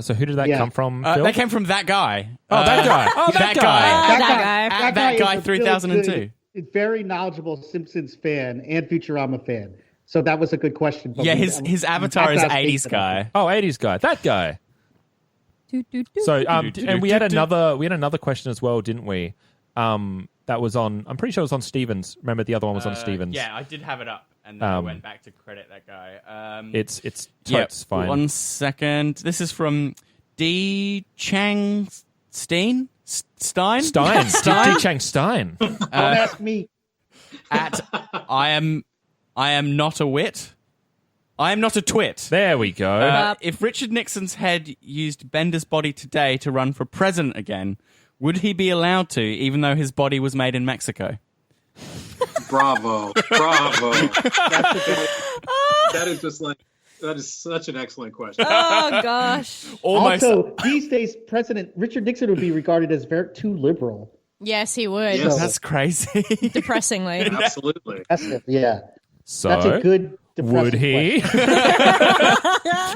So who did that come from, Phil? They came from that guy. That guy. Oh, that guy. That guy 3002. Very knowledgeable Simpsons fan and Futurama fan. So that was a good question. But Yeah, his avatar is 80s guy. Oh, 80s guy. That guy. So, and we had another question as well, didn't we? That was on. I'm pretty sure it was on Stevens. Remember, the other one was on Stevens. Yeah, I did have it up, and then I went back to credit that guy. It's totes fine. 1 second. This is from D. Chang Stein. Stein. D. Chang Stein. Don't ask me. At I am not a wit. I am not a twit. There we go. If Richard Nixon's head used Bender's body today to run for president again, would he be allowed to, even though his body was made in Mexico? Bravo. That is just like, that is such an excellent question. Oh, gosh. Also, these days, President Richard Nixon would be regarded as too liberal. Yes, he would. Yes. That's crazy. Depressingly. Absolutely. Yeah. So, That's a good depressing would he?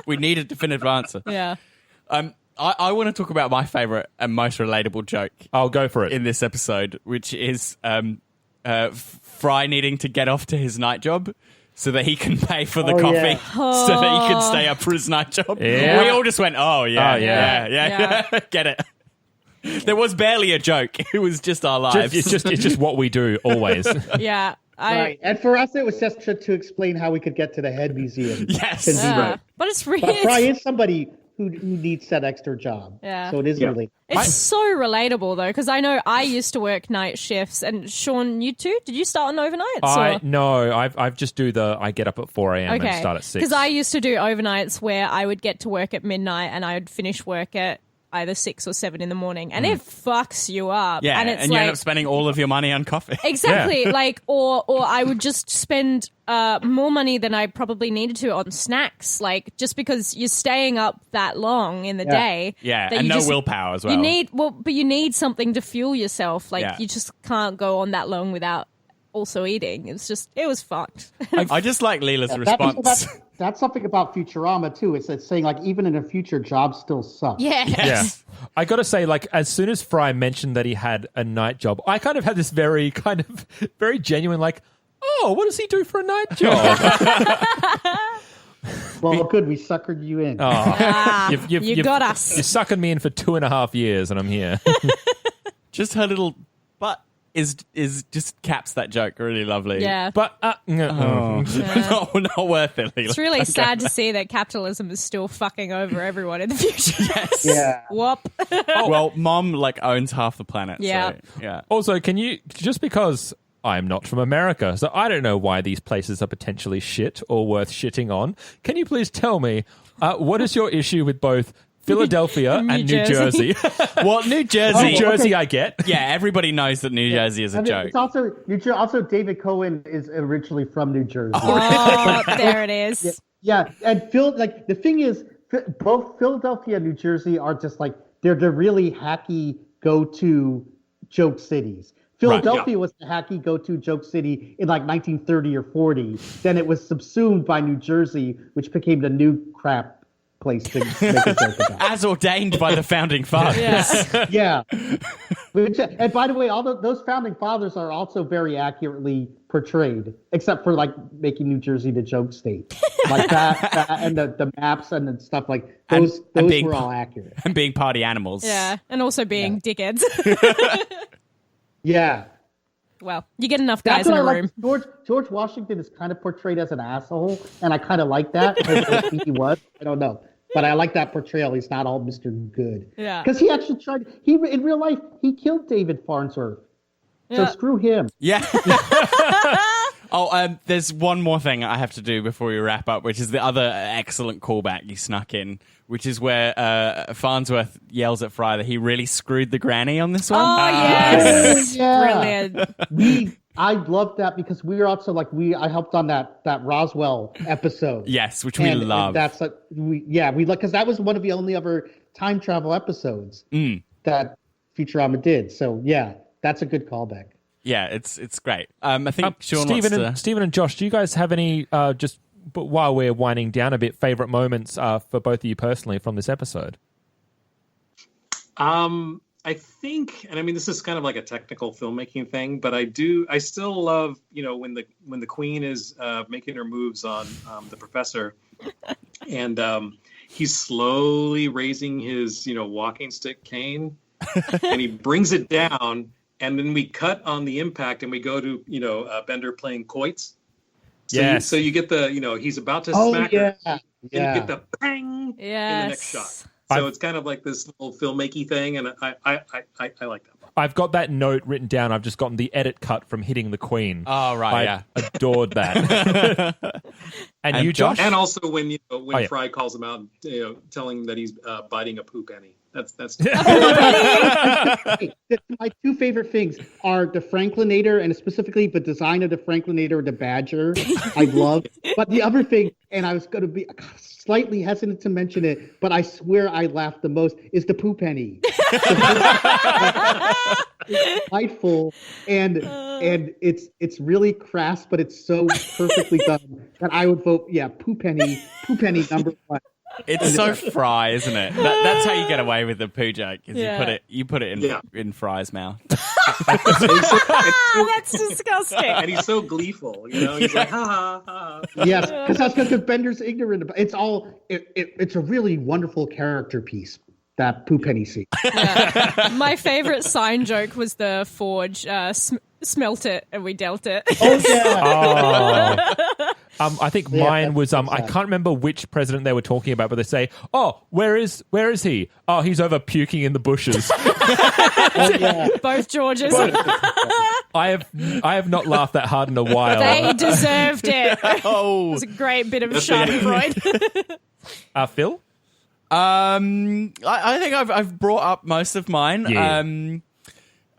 We need a definitive answer. Yeah. I want to talk about my favorite and most relatable joke. I'll go for it. In this episode, which is Fry needing to get off to his night job so that he can pay for the coffee, yeah. so that he can stay up for his night job. Yeah. We all just went, yeah. Get it. There was barely a joke. It was just our lives. It's just what we do always. Yeah. Right. And for us, it was just to explain how we could get to the head museum. Yes. Convenient. But it's really... But Fry is somebody who needs that extra job. Yeah. So it is really... It's so relatable, though, because I know I used to work night shifts, and Sean, you too? Did you start on overnights? No, I've just do I get up at 4 a.m. and start at 6. Because I used to do overnights where I would get to work at midnight and I would finish work at either 6 or 7 in the morning, and it fucks you up. Yeah, and it's you end up spending all of your money on coffee. Exactly. Yeah. Or I would just spend more money than I probably needed to on snacks, just because you're staying up that long in the day. Yeah, and no willpower as well. But you need something to fuel yourself. You just can't go on that long without also eating. It was fucked. I just like Leela's response. That's something about Futurama, too. It's saying, even in the future, jobs still suck. Yes. Yeah. I got to say, as soon as Fry mentioned that he had a night job, I kind of had this very genuine, oh, what does he do for a night job? Well, good. We suckered you in. Oh, you got us. You're sucking me in for 2.5 years, and I'm here. Just her little butt is just caps that joke really lovely. Yeah. But not worth it, Leela. It's really sad to see that capitalism is still fucking over everyone in the future. Yes. Yeah. Whoop. Well, Mom owns half the planet. Yeah. So, yeah. Also, can you, just because I'm not from America, so I don't know why these places are potentially shit or worth shitting on, can you please tell me what is your issue with both Philadelphia and New Jersey? Well, New Jersey. New Jersey, I get. Yeah, everybody knows that New Jersey is a joke. It's also David Cohen is originally from New Jersey. Oh, there it is. Yeah, and Phil, the thing is, both Philadelphia and New Jersey are just they're the really hacky go-to joke cities. Philadelphia was the hacky go-to joke city in 1930 or 40. Then it was subsumed by New Jersey, which became the new crap place to make a joke about. As ordained by the founding fathers. Yeah. And by the way, all those founding fathers are also very accurately portrayed, except for making New Jersey the joke state. That and the maps and the stuff those were all accurate. And being party animals. Yeah, and also being dickheads. Yeah. Well, you get enough guys in a room. George Washington is kind of portrayed as an asshole, and I kind of like that. He was. I don't know. But I like that portrayal. He's not all Mr. Good. Yeah. Because he actually tried. In real life, he killed David Farnsworth. So screw him. Yeah. There's one more thing I have to do before we wrap up, which is the other excellent callback you snuck in, which is where Farnsworth yells at Fry that he really screwed the granny on this one. Oh, yes. Yeah. Brilliant. I love that because we were also I helped on that Roswell episode. Yes, which we love. That's we because that was one of the only other time travel episodes that Futurama did. So yeah, that's a good callback. Yeah, it's great. I think Sean Stephen and Josh, do you guys have any but while we're winding down a bit, favorite moments for both of you personally from this episode? I think, and I mean, this is kind of like a technical filmmaking thing, but I still love, when the queen is making her moves on the professor, and he's slowly raising his, walking stick cane, and he brings it down, and then we cut on the impact, and we go to, Bender playing quoits. So Yes. so you get the, he's about to smack her, and you get the bang in the next shot. So it's kind of like this little filmmaking thing, and I like that. I've got that note written down. I've just gotten the edit cut from hitting the Queen. Oh, right, I adored that. and you, Josh? And also when Fry calls him out, telling him that he's biting a poo penny. That's My two favorite things are the Franklinator, and specifically the design of the Franklinator, the Badger. I love. But the other thing, and I was going to be slightly hesitant to mention it, but I swear I laughed the most, is the poo penny. It's delightful, and it's really crass, but it's so perfectly done that I would vote, poo penny number one. It's so Fry, isn't it? That's how you get away with the poo joke. Is you put it in Fry's mouth. That's disgusting. And he's so gleeful, He's like, ha ha ha. Yes, because that's because Bender's ignorant. It's it's a really wonderful character piece. That poo penny scene. Yeah. My favorite sign joke was the Forge smelt it and we dealt it. Oh yeah. I think mine was I can't remember which president they were talking about, but they say, "Oh, where is he? Oh, he's over puking in the bushes." Both Georges. I have not laughed that hard in a while. They deserved it. Oh, It was a great bit of Schadenfreude. Phil? I think I've brought up most of mine. Yeah.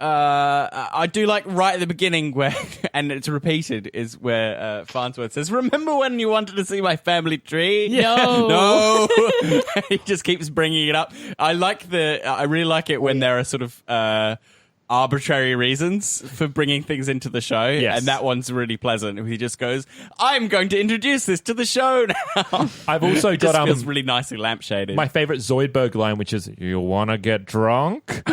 I do like right at the beginning where, and it's repeated, is where Farnsworth says, "Remember when you wanted to see my family tree?" No. He just keeps bringing it up. I really like it when there are sort of arbitrary reasons for bringing things into the show. Yes. And that one's really pleasant. He just goes, "I'm going to introduce this to the show now." I've also It just got feels really nicely lampshaded. my favorite Zoidberg line, which is, "You want to get drunk?"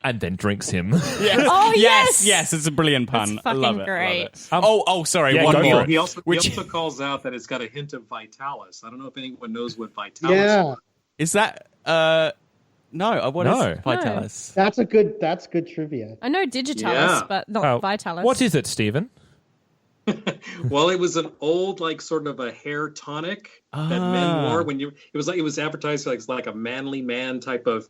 And then drinks him. Yes. Oh, yes. Yes, it's a brilliant pun. That's I love fucking it. great. I love it. Sorry, yeah, one go more. for it. He also calls out that it's got a hint of Vitalis. I don't know if anyone knows what Vitalis Yeah. is. Is that no, what is Vitalis? That's good trivia. I know Digitalis, Yeah. but not Vitalis. What is it, Stephen? Well, it was an old, like, sort of a hair tonic that men wore it was advertised like a manly man type of,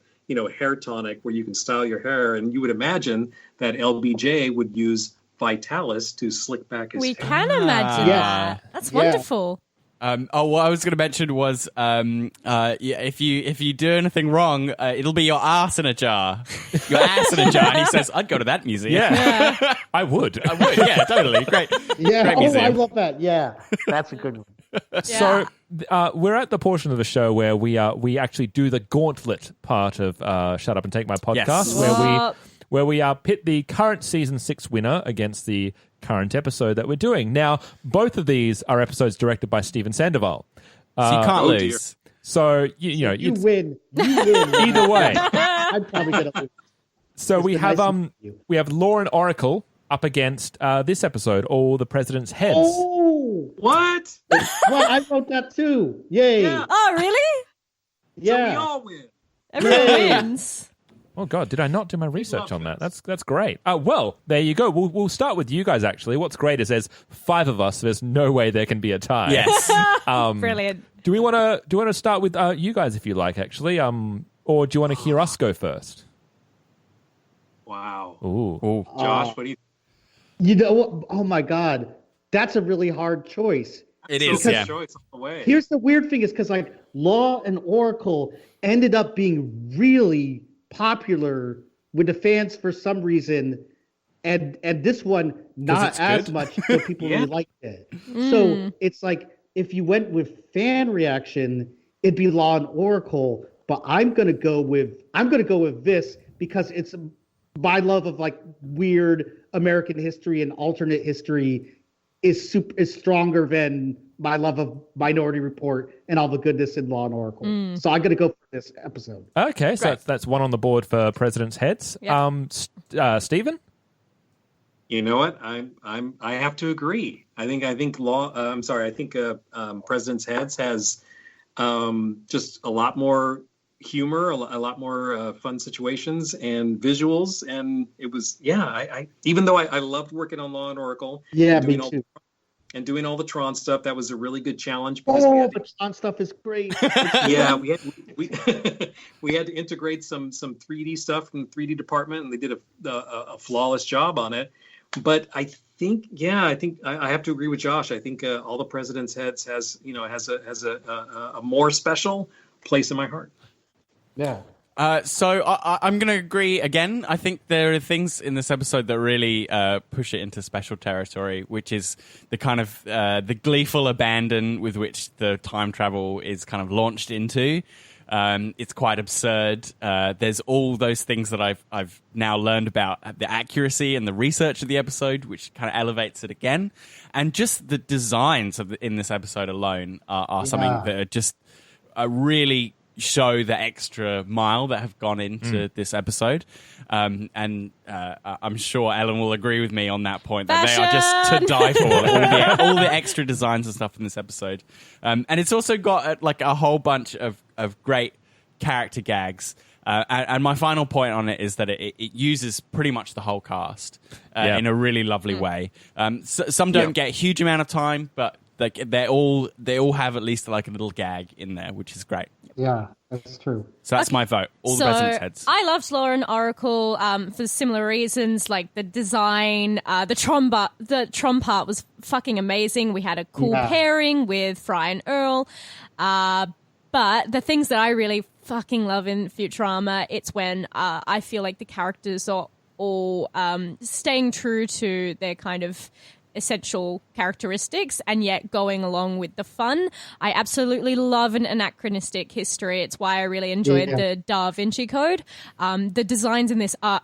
hair tonic where you can style your hair, and you would imagine that LBJ would use Vitalis to slick back his hair. We can imagine that. That's wonderful. What I was going to mention was, if you do anything wrong, it'll be your ass in a jar. Your ass in a jar. And he says, "I'd go to that museum." Yeah. I would. Yeah, totally. Great. Yeah. Great Oh, museum. I love that. Yeah, that's a good one. So we're at the portion of the show where we actually do the gauntlet part of Shut Up and Take My Podcast, Yes. where we pit the current season 6 winner against the current episode that we're doing. Now, both of these are episodes directed by Steven Sandoval. So you can't Oh, lose. So You win. either way. I'm probably gonna lose. So we It's have nice of you. we have Law and Oracle up against this episode, All the President's Heads. Oh, What? well, I wrote that too. Yay! Yeah. Oh, really? So we Yeah. all win. Everyone Yay. wins. Oh God, did I not do my research on that? this. That's great. Well, there you go. We'll start with you guys. Actually, what's great is there's 5 of us. So there's no way there can be a tie. Yes. Brilliant. Do we want to start with you guys if you like? Actually, or do you want to hear us go first? Wow. Ooh. Josh, what do you You know what? Oh my God, that's a really hard choice. It is, So yeah. choice on the way. Here's the weird thing: is because like Law and Oracle ended up being really popular with the fans for some reason, and this one not it's as good. much, so people Yeah. really liked it. So it's like if you went with fan reaction, it'd be Law and Oracle. But I'm gonna go with this because it's my love of like weird American history and alternate history is stronger than my love of Minority Report and all the goodness in Law and Oracle. So I'm going to go for this episode. Okay, so that's one on the board for President's Heads. Yeah. Stephen? You know what? I have to agree. I think President's Heads has just a lot more humor, a lot more fun situations and visuals, and it was I even though I loved working on Law and Oracle, Me too. And doing all the Tron stuff, that was a really good challenge. The Tron stuff is great. Yeah, we had to integrate some 3D stuff from the 3D department, and they did a flawless job on it. But I think I have to agree with Josh. I think All the President's Heads has a more special place in my heart. Yeah. So I'm going to agree again. I think there are things in this episode that really push it into special territory, which is the kind of the gleeful abandon with which the time travel is kind of launched into. It's quite absurd. There's all those things that I've now learned about the accuracy and the research of the episode, which kind of elevates it again. And just the designs in this episode alone are something that are just really show the extra mile that have gone into this episode. And I'm sure Ellen will agree with me on that point, that they are just to die for, all the extra designs and stuff in this episode. And it's also got like a whole bunch of great character gags. And my final point on it is that it uses pretty much the whole cast in a really lovely way. Some don't get a huge amount of time, but like they all have at least like a little gag in there, which is great. Yeah, that's true. So that's my vote. All the President's Heads. I loved Law and Oracle for similar reasons, like the design. The Tron part was fucking amazing. We had a cool pairing with Fry and Earl. But the things that I really fucking love in Futurama, it's when I feel like the characters are all staying true to their kind of essential characteristics and yet going along with the fun. I absolutely love an anachronistic history. It's why I really enjoyed the Da Vinci Code. The designs in this are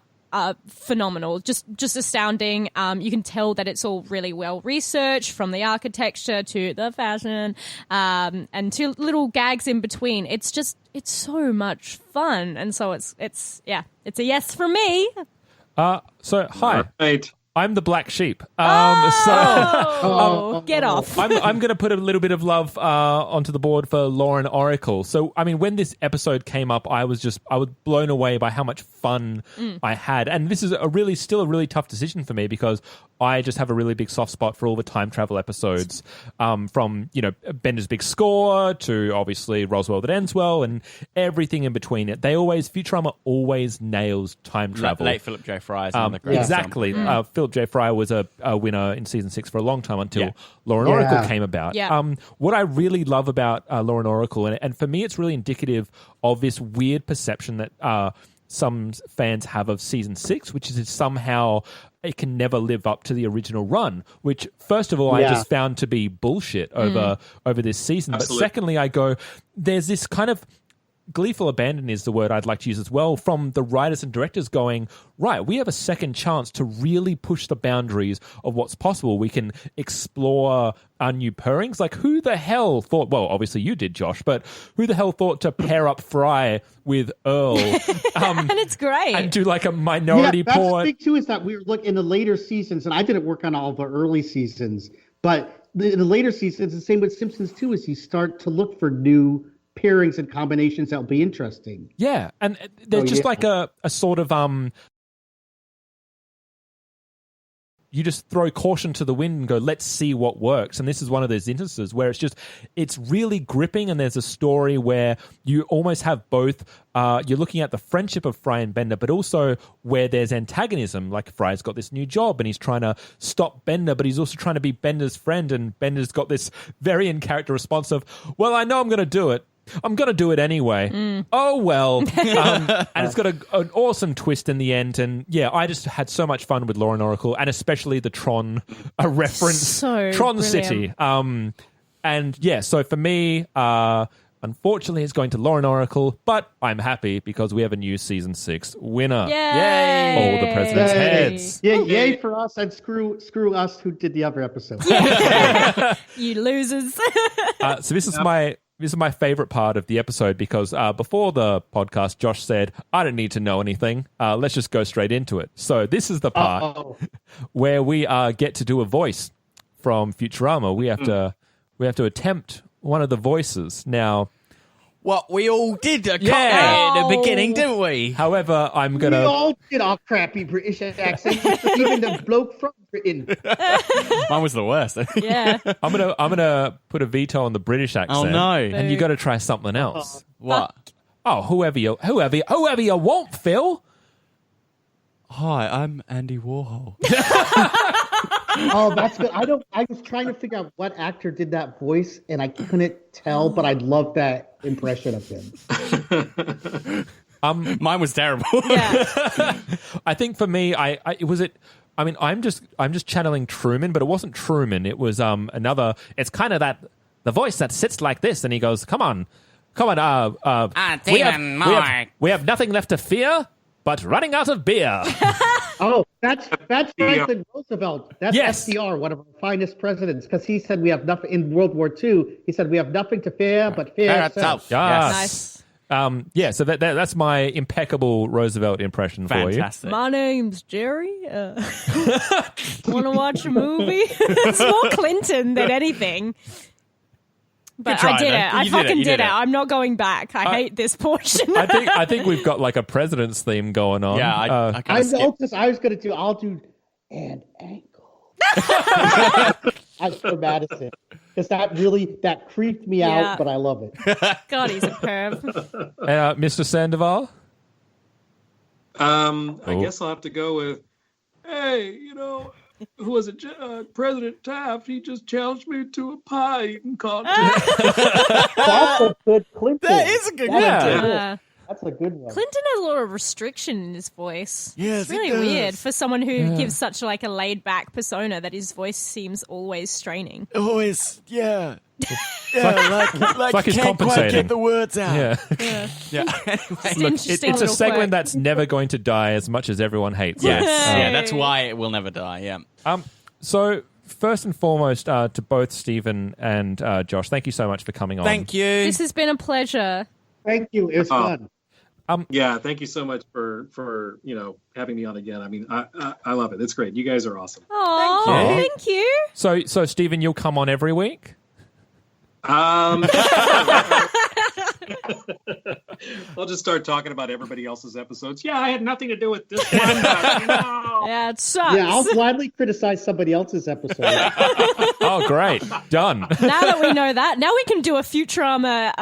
phenomenal, just astounding. You can tell that it's all really well researched, from the architecture to the fashion, and to little gags in between. It's so much fun, and so it's a yes for me. So hi. Right. I'm the black sheep. Get off. I'm going to put a little bit of love onto the board for Law and Oracle. So, I mean, when this episode came up, I was blown away by how much fun I had. And this is still a really tough decision for me, because I just have a really big soft spot for all the time travel episodes, from, Bender's Big Score to obviously Roswell That Ends Well and everything in between it. Futurama always nails time travel. Late Philip J. Fry is another great exactly. Philip J. Fry was a winner in season 6 for a long time until Law and Oracle came about. Yeah. What I really love about Law and Oracle, and for me it's really indicative of this weird perception that some fans have of season 6, which is somehow it can never live up to the original run, which first of all I just found to be bullshit over this season. Absolutely. But secondly, I go, there's this kind of gleeful abandon is the word I'd like to use as well, from the writers and directors going, right, we have a second chance to really push the boundaries of what's possible. We can explore our new pairings. Like, who the hell thought, well, obviously you did, Josh, but who the hell thought to pair up Fry with Earl? And it's great. And do like a minority that's port. the thing too, is that we were looking in the later seasons, and I didn't work on all the early seasons, but in the later seasons, the same with Simpsons too, is you start to look for new pairings and combinations that'll be interesting. Yeah, and there's just like a sort of you just throw caution to the wind and go, let's see what works. And this is one of those instances where it's really gripping, and there's a story where you almost have both, you're looking at the friendship of Fry and Bender, but also where there's antagonism, like Fry's got this new job and he's trying to stop Bender, but he's also trying to be Bender's friend, and Bender's got this very in-character response of, well, I know I'm going to do it. I'm going to do it anyway. Oh, well. And it's got an awesome twist in the end. And yeah, I just had so much fun with Law and Oracle, and especially the Tron reference. So Tron brilliant. City. And yeah, so for me, unfortunately, is going to Lauren Oracle, but I'm happy because we have a new season 6 winner. Yay! All the president's heads. Yeah, yay for us and screw us who did the other episode. You losers. So this is my favorite part of the episode because before the podcast, Josh said, I don't need to know anything. Let's just go straight into it. So this is the part where we get to do a voice from Futurama. We have to attempt one of the voices. Now, What we all did at Yeah. the beginning, didn't we? however, I'm We going to... all did our crappy British accents, even the bloke from Britain. Mine was the worst. Yeah. I'm gonna put a veto on the British accent. Oh, no. And you got to try something else. What? Oh, whoever you want, Phil. Hi, I'm Andy Warhol. Oh, that's good. I was trying to figure out what actor did that voice, and I couldn't tell, but I love that impression of him. Mine was terrible. Yeah. I think for me, I'm just channeling Truman, but it wasn't Truman. It was another. It's kind of the voice that sits like this, and he goes, "Come on, we have nothing left to fear, but running out of beer." Oh, that's Franklin Roosevelt. That's Yes. FDR, one of our finest presidents, because he said we have nothing in World War II. He said we have nothing to fear but fear itself. Yes. Nice. Yeah, so that's my impeccable Roosevelt impression for you. Fantastic. My name's Jerry. Want to watch a movie? It's more Clinton than anything. But try, I did though. it. I You fucking did did it. it. I'm not going back. I hate this portion. I think we've got like a president's theme going on. Yeah, I kind of skipped. I'll do and ankle. I'm so Madison. Because that creeped me Yeah. out, but I love it. God, he's a perv. Mr. Sandoval. I guess I'll have to go with, hey, who was it? President Taft, he just challenged me to a pie eating contest. That's a good Clinton. That is a good one. Yeah. That's a good one. Clinton has a lot of restriction in his voice. Yes, it's really he does. weird for someone who gives such like a laid back persona that his voice seems always straining. Always, yeah. Yeah, like he's can't quite compensating. get the words out. Yeah. Yeah. It's Look, interesting it's a little segment quirk. that's never going to die as much as everyone hates it. Yes. Yay. Yeah, that's why it will never die. Yeah. So, first and foremost, to both Stephen and Josh, thank you so much for coming on. Thank you. This has been a pleasure. Thank you. It was fun. Yeah, thank you so much for having me on again. I mean, I love it. It's great. You guys are awesome. Oh, Thank you. thank you. So Stephen, you'll come on every week? I'll just start talking about everybody else's episodes. Yeah, I had nothing to do with this one, but, Yeah, it sucks. Yeah, I'll gladly criticize somebody else's episode. Oh, great. Done. Now that we know that, now we can do a Futurama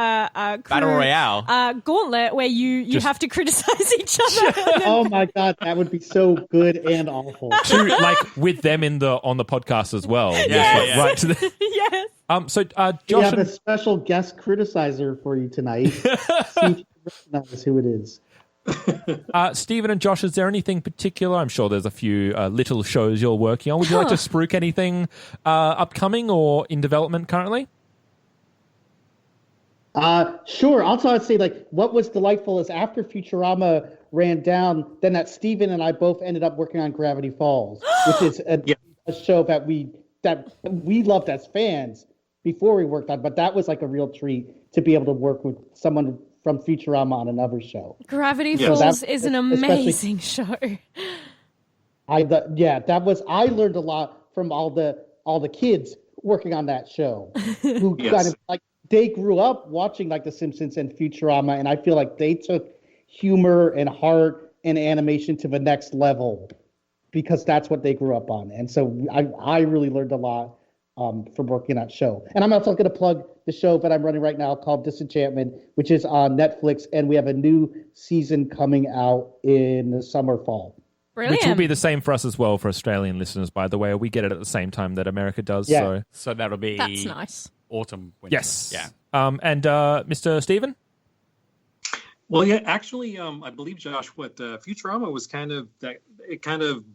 crew, Battle Royale. gauntlet where you have to criticize each other. Oh my God, that would be so good and awful. Like with them on the podcast as well. Yeah. Right to the, Yes. so We Josh have a and special guest criticizer for you tonight. See if you recognize who it is. Stephen and Josh, is there anything particular? I'm sure there's a few little shows you're working on. Would you like to spruik anything upcoming or in development currently? Sure. Also, I'd say what was delightful is after Futurama ran down, then that Steven and I both ended up working on Gravity Falls, which is a show that we loved as fans before we worked on, but that was like a real treat to be able to work with someone from Futurama on another show. Gravity Yeah. Falls So is an especially- amazing show. I learned a lot from all the kids working on that show who Yes. kind of they grew up watching The Simpsons and Futurama, and I feel like they took humor and heart and animation to the next level because that's what they grew up on. And so I really learned a lot from working on that show. And I'm also going to plug the show that I'm running right now called Disenchantment, which is on Netflix, and we have a new season coming out in the fall. Brilliant. Which will be the same for us as well for Australian listeners, by the way. We get it at the same time that America does. Yeah. So that'll be That's nice. autumn, winter. Yes. Yeah. And Mr. Stephen? Well, yeah, actually, I believe, Josh, what Futurama was kind of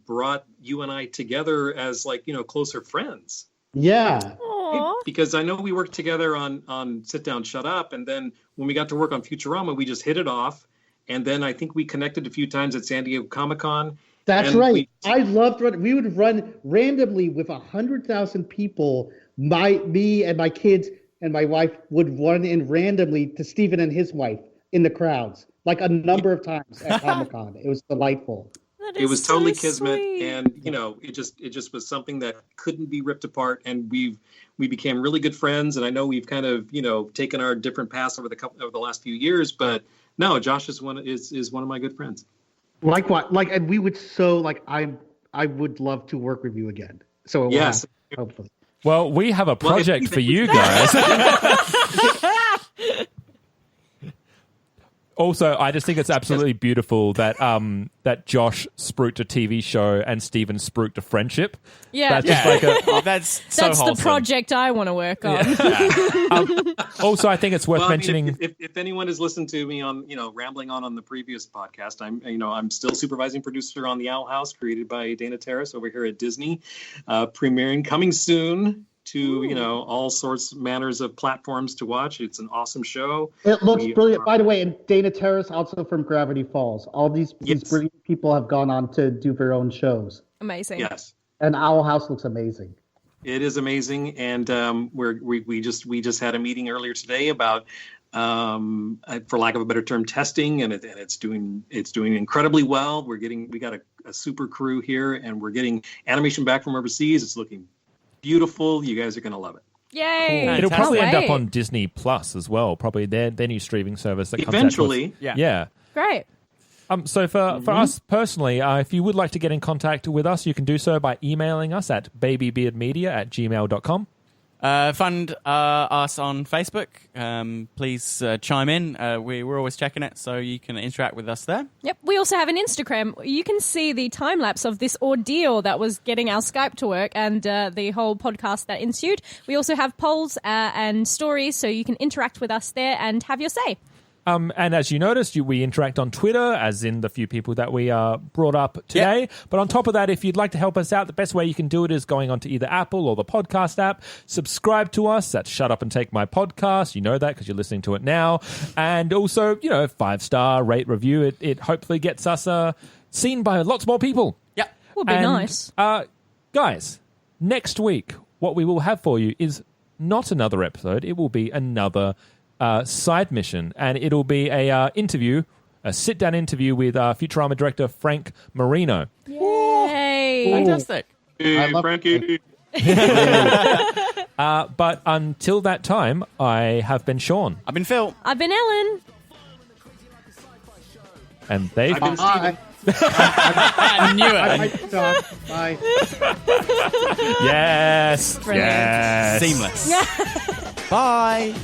brought you and I together as closer friends. Yeah. Aw. Aw. Because I know we worked together on Sit Down, Shut Up, and then when we got to work on Futurama, we just hit it off. And then I think we connected a few times at San Diego Comic-Con. That's right. I loved running. We would run randomly with 100,000 people. Me and my kids and my wife would run in randomly to Stephen and his wife in the crowds, like a number of times at Comic-Con. It was delightful. It was totally so kismet, sweet. and it just was something that couldn't be ripped apart. And we became really good friends. And I know we've kind of taken our different paths over the last few years, but no, Josh is one of my good friends. Likewise, and we would I would love to work with you again. So it will Yes. happen, hopefully. Well, we have a project for you guys. Also, I just think it's absolutely beautiful that that Josh spruiked a TV show and Steven spruiked a friendship. Yeah. That's just like a. That's so That's the wholesome. project I want to work on. Also, I think it's worth Well, I mean, mentioning. if anyone has listened to me on rambling on the previous podcast, I'm still supervising producer on The Owl House, created by Dana Terrace over here at Disney, premiering coming soon to all sorts manners of platforms to watch. It's an awesome show. It looks brilliant. By the way, and Dana Terrace, also from Gravity Falls. All these brilliant people have gone on to do their own shows. Amazing. Yes. And Owl House looks amazing. It is amazing, and we just had a meeting earlier today about, for lack of a better term, testing, and it's doing incredibly well. We got a super crew here, and we're getting animation back from overseas. It's looking beautiful. You guys are going to love it. Yay. Cool. It'll probably end up Great. on Disney Plus as well. Probably their new streaming service that comes out Eventually. towards- Yeah. Great. So for us personally, if you would like to get in contact with us, you can do so by emailing us at babybeardmedia@gmail.com. Fund us on Facebook. Please chime in. We're always checking it, so you can interact with us there. Yep. We also have an Instagram. You can see the time lapse of this ordeal that was getting our Skype to work and the whole podcast that ensued. We also have polls and stories, so you can interact with us there and have your say. And as you noticed, we interact on Twitter, as in the few people that we brought up today. Yep. But on top of that, if you'd like to help us out, the best way you can do it is going onto either Apple or the podcast app. Subscribe to us. That's Shut Up and Take My Podcast. You know that because you're listening to it now. And also, 5-star rate review. It hopefully gets us seen by lots more people. Yeah. Would be nice. Guys, next week, what we will have for you is not another episode. It will be another side mission, and it'll be a sit-down interview with Futurama director Frank Marino. Yay. Fantastic. Hey, love Frankie. But until that time, I have been Sean, I've been Phil. I've been Ellen. and they've I've been Steven. I knew it. Bye. yes, Brilliant. yes, Seamless. Bye.